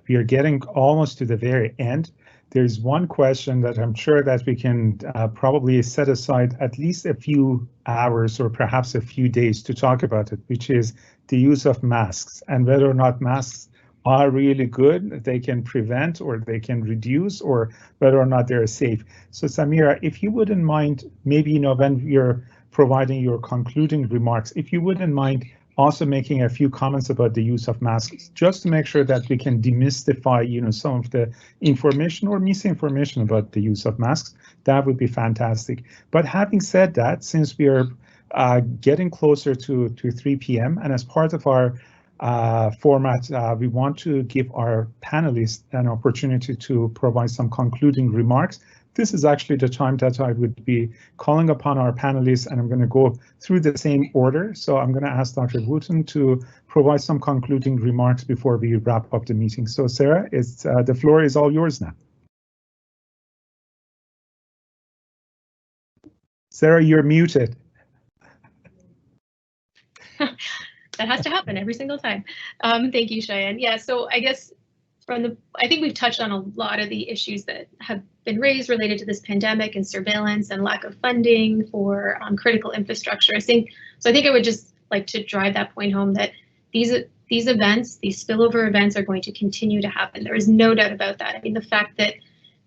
We are getting almost to the very end. There's one question that I'm sure that we can probably set aside at least a few hours or perhaps a few days to talk about it, which is the use of masks and whether or not masks are really good, they can prevent or they can reduce, or whether or not they're safe. So Samira, if you wouldn't mind, maybe, you know, when you're providing your concluding remarks, if you wouldn't mind also making a few comments about the use of masks, just to make sure that we can demystify, you know, some of the information or misinformation about the use of masks, that would be fantastic. But having said that, since we are getting closer to 3 p.m. and as part of our format, we want to give our panelists an opportunity to provide some concluding remarks. This is actually the time that I would be calling upon our panelists, and I'm going to go through the same order. So I'm going to ask Dr. Wooten to provide some concluding remarks before we wrap up the meeting. So Sarah, the floor is all yours now. Sarah, you're muted. That has to happen every single time. Thank you, Shayan. Yeah, so I guess I think we've touched on a lot of the issues that have been raised related to this pandemic and surveillance and lack of funding for critical infrastructure. I think I would just like to drive that point home that these events, these spillover events, are going to continue to happen. There is no doubt about that. I mean, the fact that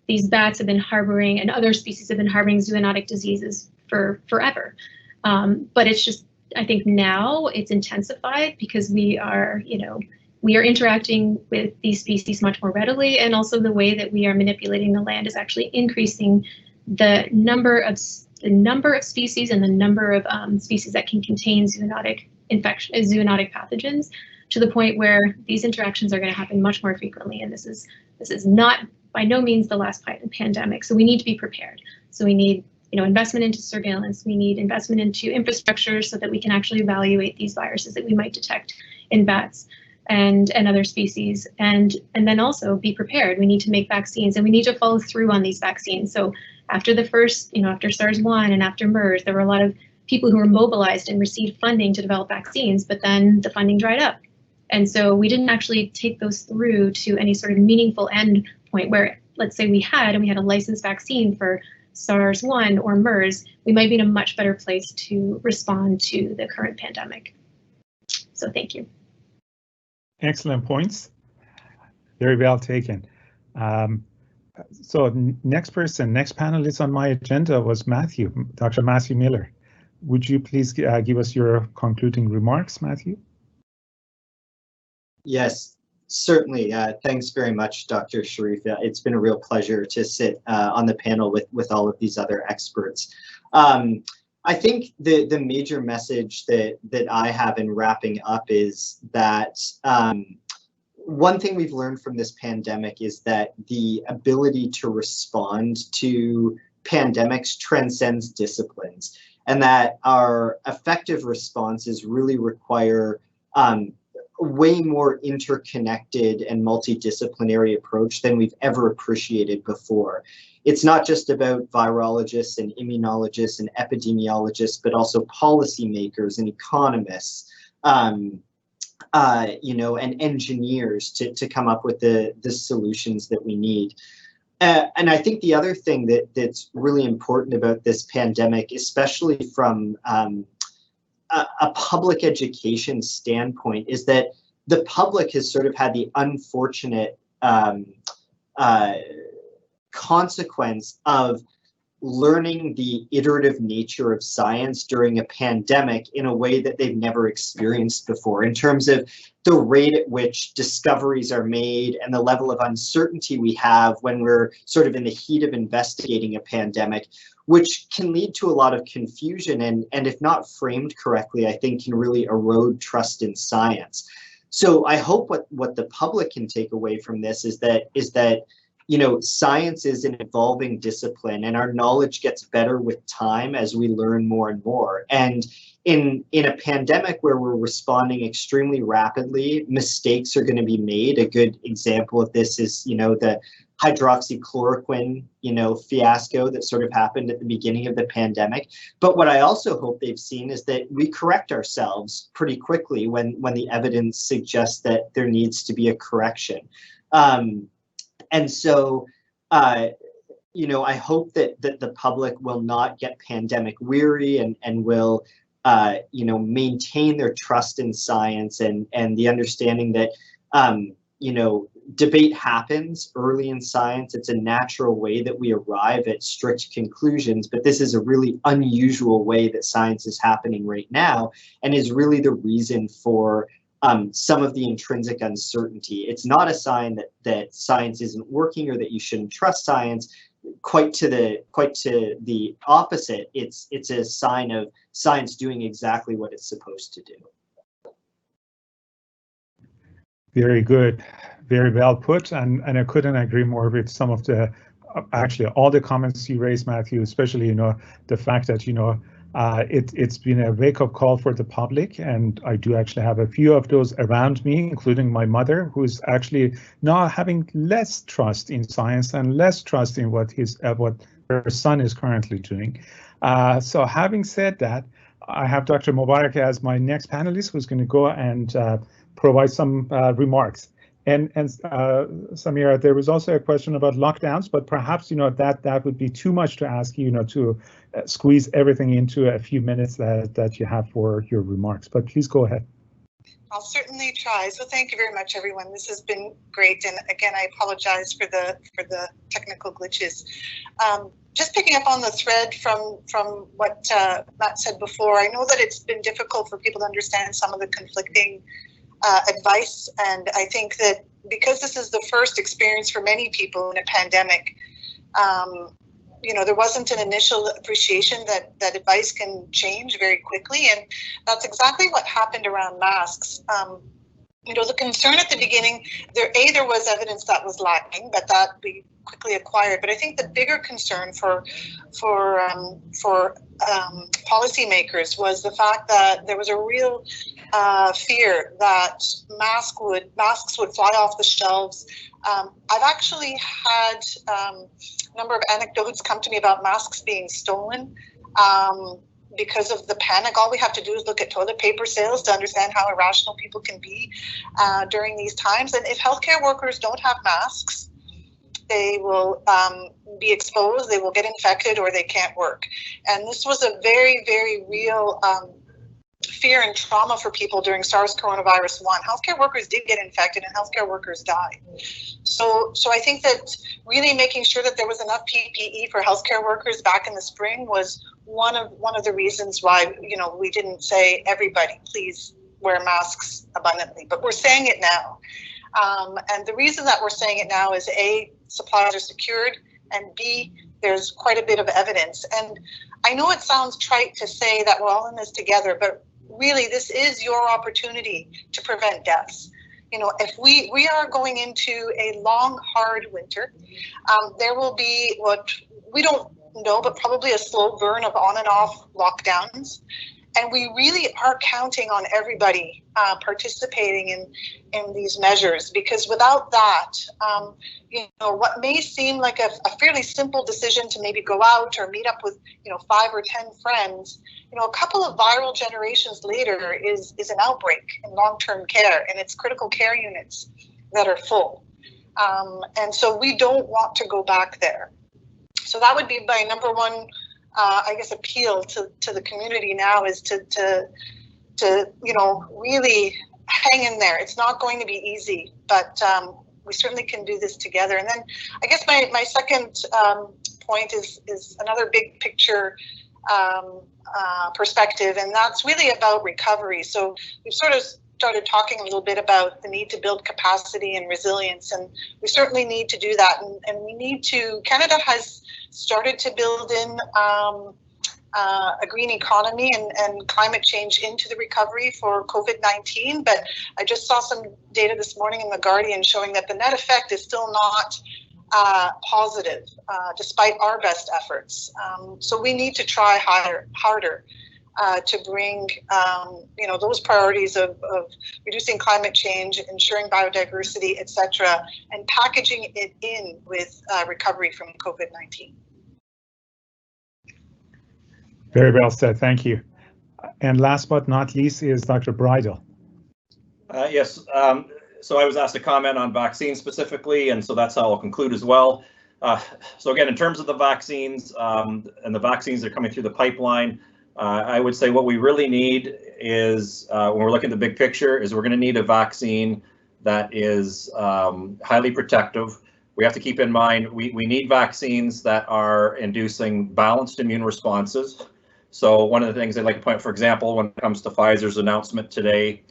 these bats have been harboring and other species have been harboring zoonotic diseases for forever, but it's just I think now it's intensified because we are interacting with these species much more readily, and also the way that we are manipulating the land is actually increasing the number of species and the number of species that can contain zoonotic pathogens, to the point where these interactions are going to happen much more frequently. And this is not by no means the last pandemic. So we need to be prepared. So we need investment into surveillance. We need investment into infrastructure so that we can actually evaluate these viruses that we might detect in bats and other species, and then also be prepared. We need to make vaccines, and we need to follow through on these vaccines. So after the first, after SARS-1 and after MERS, there were a lot of people who were mobilized and received funding to develop vaccines, but then the funding dried up. And so we didn't actually take those through to any sort of meaningful end point where, let's say we had a licensed vaccine for SARS-1 or MERS, we might be in a much better place to respond to the current pandemic. So thank you. Excellent points. Very well taken. So next panelist on my agenda was Dr. Matthew Miller. Would you please give us your concluding remarks, Matthew? Yes, certainly. Thanks very much, Dr. Sharif. It's been a real pleasure to sit on the panel with all of these other experts. I think the major message that I have in wrapping up is that one thing we've learned from this pandemic is that the ability to respond to pandemics transcends disciplines, and that our effective responses really require way more interconnected and multidisciplinary approach than we've ever appreciated before. It's not just about virologists and immunologists and epidemiologists, but also policymakers and economists, and engineers to come up with the solutions that we need. And I think the other thing that's really important about this pandemic, especially from a public education standpoint, is that the public has sort of had the unfortunate consequence of learning the iterative nature of science during a pandemic in a way that they've never experienced before, in terms of the rate at which discoveries are made and the level of uncertainty we have when we're sort of in the heat of investigating a pandemic, which can lead to a lot of confusion and if not framed correctly, I think can really erode trust in science. So I hope what the public can take away from this is that science is an evolving discipline, and our knowledge gets better with time as we learn more and more. And in a pandemic where we're responding extremely rapidly, mistakes are going to be made. A good example of this is, the hydroxychloroquine, fiasco that sort of happened at the beginning of the pandemic. But what I also hope they've seen is that we correct ourselves pretty quickly when the evidence suggests that there needs to be a correction. And so, I hope that the public will not get pandemic weary and will, maintain their trust in science and the understanding that, debate happens early in science. It's a natural way that we arrive at strict conclusions, but this is a really unusual way that science is happening right now and is really the reason for some of the intrinsic uncertainty. It's not a sign that science isn't working or that you shouldn't trust science. Quite to the opposite. It's a sign of science doing exactly what it's supposed to do. Very good, very well put, and I couldn't agree more with some of the actually all the comments you raised, Matthew, especially the fact that it's been a wake-up call for the public, and I do actually have a few of those around me, including my mother, who's actually now having less trust in science and less trust in what her son is currently doing. So having said that, I have Dr. Mubarak as my next panelist, who's going to go and provide some remarks. And Samira, there was also a question about lockdowns, but perhaps that would be too much to ask you to squeeze everything into a few minutes that you have for your remarks. But please go ahead. I'll certainly try. So thank you very much, everyone. This has been great, and again, I apologize for the technical glitches. just picking up on the thread from what Matt said before, I know that it's been difficult for people to understand some of the conflicting advice, and I think that because this is the first experience for many people in a pandemic, you know, there wasn't an initial appreciation that advice can change very quickly, and that's exactly what happened around masks. You know, the concern at the beginning, there was evidence that was lacking, but that we quickly acquired. But I think the bigger concern for policymakers was the fact that there was a real fear that masks would fly off the shelves. I've actually had a number of anecdotes come to me about masks being stolen. Because of the panic. All we have to do is look at toilet paper sales to understand how irrational people can be during these times. And if healthcare workers don't have masks, they will be exposed, they will get infected, or they can't work. And this was a very, very real fear and trauma for people during SARS coronavirus 1. Healthcare workers did get infected and healthcare workers died. So I think that really making sure that there was enough PPE for healthcare workers back in the spring was one of the reasons why, you know, we didn't say everybody please wear masks abundantly, but we're saying it now. And the reason that we're saying it now is A, supplies are secured, and B, there's quite a bit of evidence. And I know it sounds trite to say that we're all in this together, but really this is your opportunity to prevent deaths. You know, if we are going into a long, hard winter, there will be what we don't know, but probably a slow burn of on and off lockdowns. And we really are counting on everybody participating in these measures, because without that, you know, what may seem like a fairly simple decision to maybe go out or meet up with, you know, 5 or 10 friends, you know, a couple of viral generations later is an outbreak in long-term care, and it's critical care units that are full. And so we don't want to go back there. So that would be my number one, I guess, appeal to the community now, is to you know, really hang in there. It's not going to be easy, but we certainly can do this together. And then I guess my second point is another big picture perspective, and that's really about recovery. So we've sort of started talking a little bit about the need to build capacity and resilience, and we certainly need to do that. And we need to, Canada has started to build in a green economy and climate change into the recovery for COVID-19. But I just saw some data this morning in The Guardian showing that the net effect is still not positive, despite our best efforts. So we need to try harder to bring, you know, those priorities of reducing climate change, ensuring biodiversity, etc., and packaging it in with recovery from COVID-19. Very well said, thank you. And last but not least is Dr. Bridle. Yes, so I was asked to comment on vaccines specifically, and so that's how I'll conclude as well. So again, in terms of the vaccines and the vaccines that are coming through the pipeline, I would say what we really need is, when we're looking at the big picture, is we're going to need a vaccine that is highly protective. We have to keep in mind we need vaccines that are inducing balanced immune responses. So one of the things I'd like to point, for example, when it comes to Pfizer's announcement today,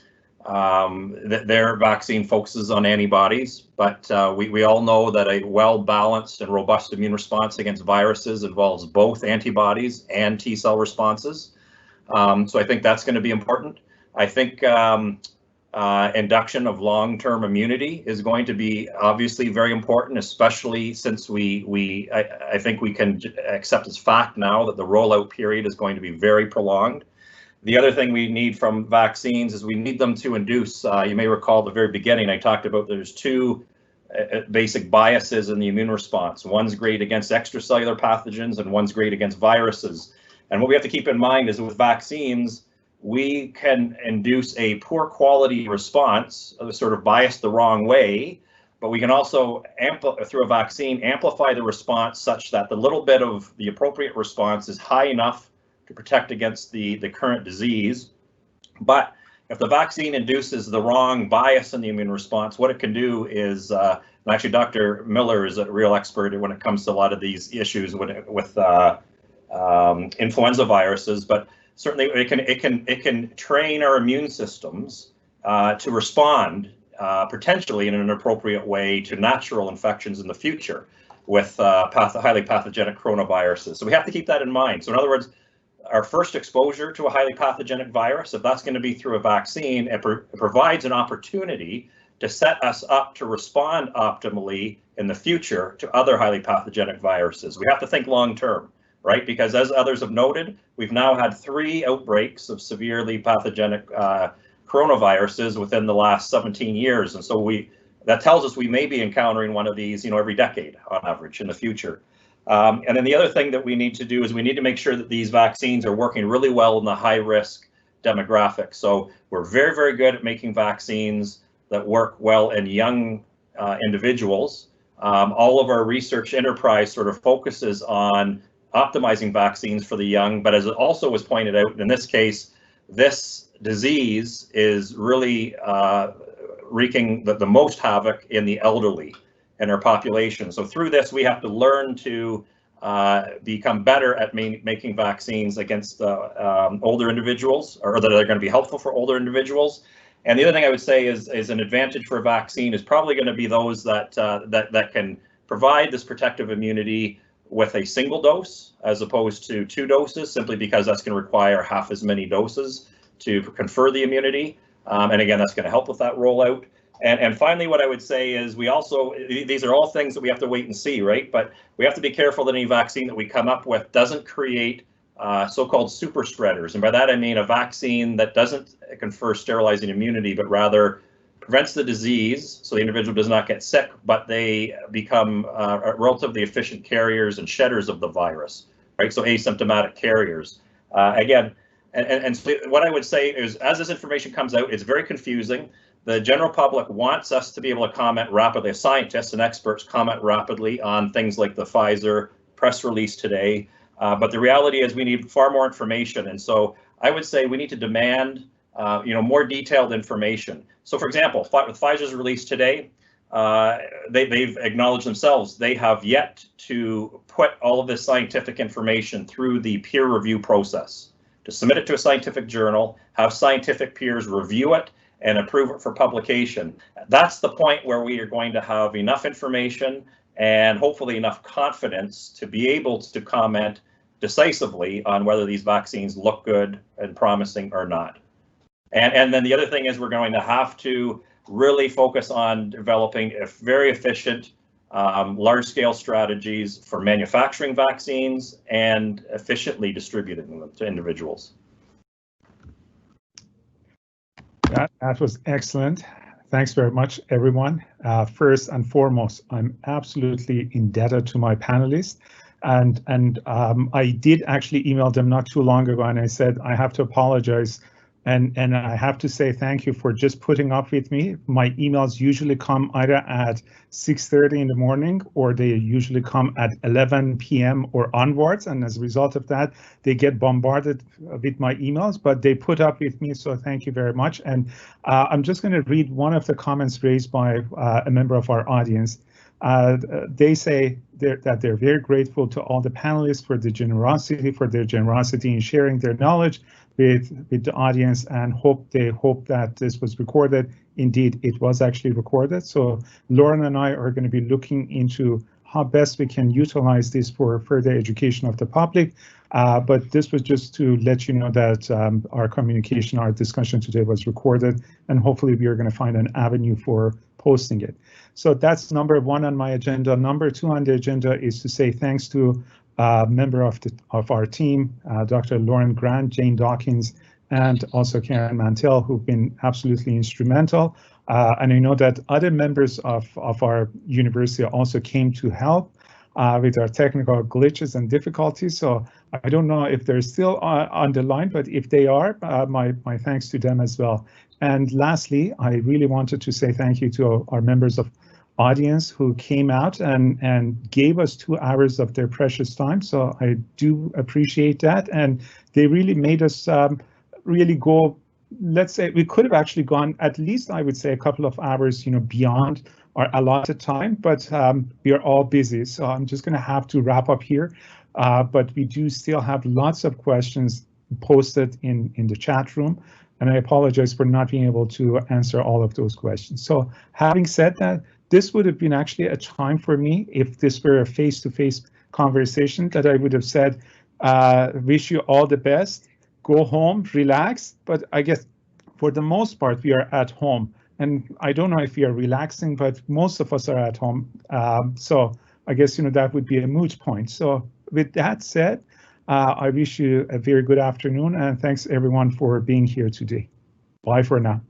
that their vaccine focuses on antibodies, but we all know that a well-balanced and robust immune response against viruses involves both antibodies and T-cell responses. So I think that's going to be important. I think induction of long-term immunity is going to be obviously very important, especially since I think we can accept as fact now that the rollout period is going to be very prolonged. The other thing we need from vaccines is we need them to induce, you may recall at the very beginning, I talked about there's two basic biases in the immune response. One's great against extracellular pathogens and one's great against viruses. And what we have to keep in mind is with vaccines, we can induce a poor quality response, sort of biased the wrong way, but we can also, through a vaccine, amplify the response such that the little bit of the appropriate response is high enough to protect against the current disease. But if the vaccine induces the wrong bias in the immune response, what it can do is, And actually, Dr. Miller is a real expert when it comes to a lot of these issues with influenza viruses. But certainly, it can train our immune systems to respond potentially in an appropriate way to natural infections in the future with highly pathogenic coronaviruses. So we have to keep that in mind. So in other words, our first exposure to a highly pathogenic virus, if that's going to be through a vaccine, it provides an opportunity to set us up to respond optimally in the future to other highly pathogenic viruses. We have to think long term, right? Because as others have noted, we've now had 3 outbreaks of severely pathogenic coronaviruses within the last 17 years. And so that tells us we may be encountering one of these, every decade on average in the future. And then the other thing that we need to do is we need to make sure that these vaccines are working really well in the high risk demographic. So we're very, very good at making vaccines that work well in young individuals. All of our research enterprise sort of focuses on optimizing vaccines for the young, but as it also was pointed out, in this case, this disease is really wreaking the most havoc in the elderly in our population. So through this, we have to learn to become better at making vaccines against older individuals, or that are going to be helpful for older individuals. And the other thing I would say is an advantage for a vaccine is probably going to be those that can provide this protective immunity with a single dose as opposed to 2 doses, simply because that's going to require half as many doses to confer the immunity. And again, that's going to help with that rollout. And finally, what I would say is these are all things that we have to wait and see, right? But we have to be careful that any vaccine that we come up with doesn't create so-called super spreaders. And by that, I mean a vaccine that doesn't confer sterilizing immunity, but rather prevents the disease so the individual does not get sick, but they become relatively efficient carriers and shedders of the virus, right? So asymptomatic carriers. Again, and so what I would say is, as this information comes out, it's very confusing. The general public wants us to be able to comment rapidly. Scientists and experts comment rapidly on things like the Pfizer press release today. But the reality is we need far more information. And so I would say we need to demand more detailed information. So for example, with Pfizer's release today, they've acknowledged themselves they have yet to put all of this scientific information through the peer review process, to submit it to a scientific journal, have scientific peers review it, and approve it for publication. That's the point where we are going to have enough information and hopefully enough confidence to be able to comment decisively on whether these vaccines look good and promising or not. And then the other thing is we're going to have to really focus on developing very efficient, large-scale strategies for manufacturing vaccines and efficiently distributing them to individuals. That was excellent. Thanks very much, everyone. First and foremost, I'm absolutely indebted to my panelists. And I did actually email them not too long ago, and I said, I have to apologize. And I have to say thank you for just putting up with me. My emails usually come either at 6:30 in the morning, or they usually come at 11 p.m. or onwards. And as a result of that, they get bombarded with my emails, but they put up with me. So thank you very much. And I'm just going to read one of the comments raised by a member of our audience. They say that they're very grateful to all the panelists for their generosity in sharing their knowledge with the audience, and they hope that this was recorded. Indeed, it was actually recorded. So Lauren and I are going to be looking into how best we can utilize this for further education of the public. But this was just to let you know that our discussion today was recorded, and hopefully we are going to find an avenue for posting it. So that's number 1 on my agenda. Number 2 on the agenda is to say thanks to member of our team, Dr. Lauren Grant, Jane Dawkins, and also Karen Mantell, who've been absolutely instrumental. And I know that other members of our university also came to help with our technical glitches and difficulties. So I don't know if they're still on the line, but if they are, my thanks to them as well. And lastly, I really wanted to say thank you to our members of audience who came out and gave us 2 hours of their precious time. So I do appreciate that. And they really made us really go, let's say we could have actually gone at least, I would say, a couple of hours, beyond our allotted time, but we are all busy, so I'm just going to have to wrap up here. But we do still have lots of questions posted in the chat room, and I apologize for not being able to answer all of those questions. So having said that, this would have been actually a time for me, if this were a face-to-face conversation, that I would have said, wish you all the best, go home, relax. But I guess for the most part, we are at home. And I don't know if we are relaxing, but most of us are at home. So I guess, that would be a moot point. So with that said, I wish you a very good afternoon, and thanks everyone for being here today. Bye for now.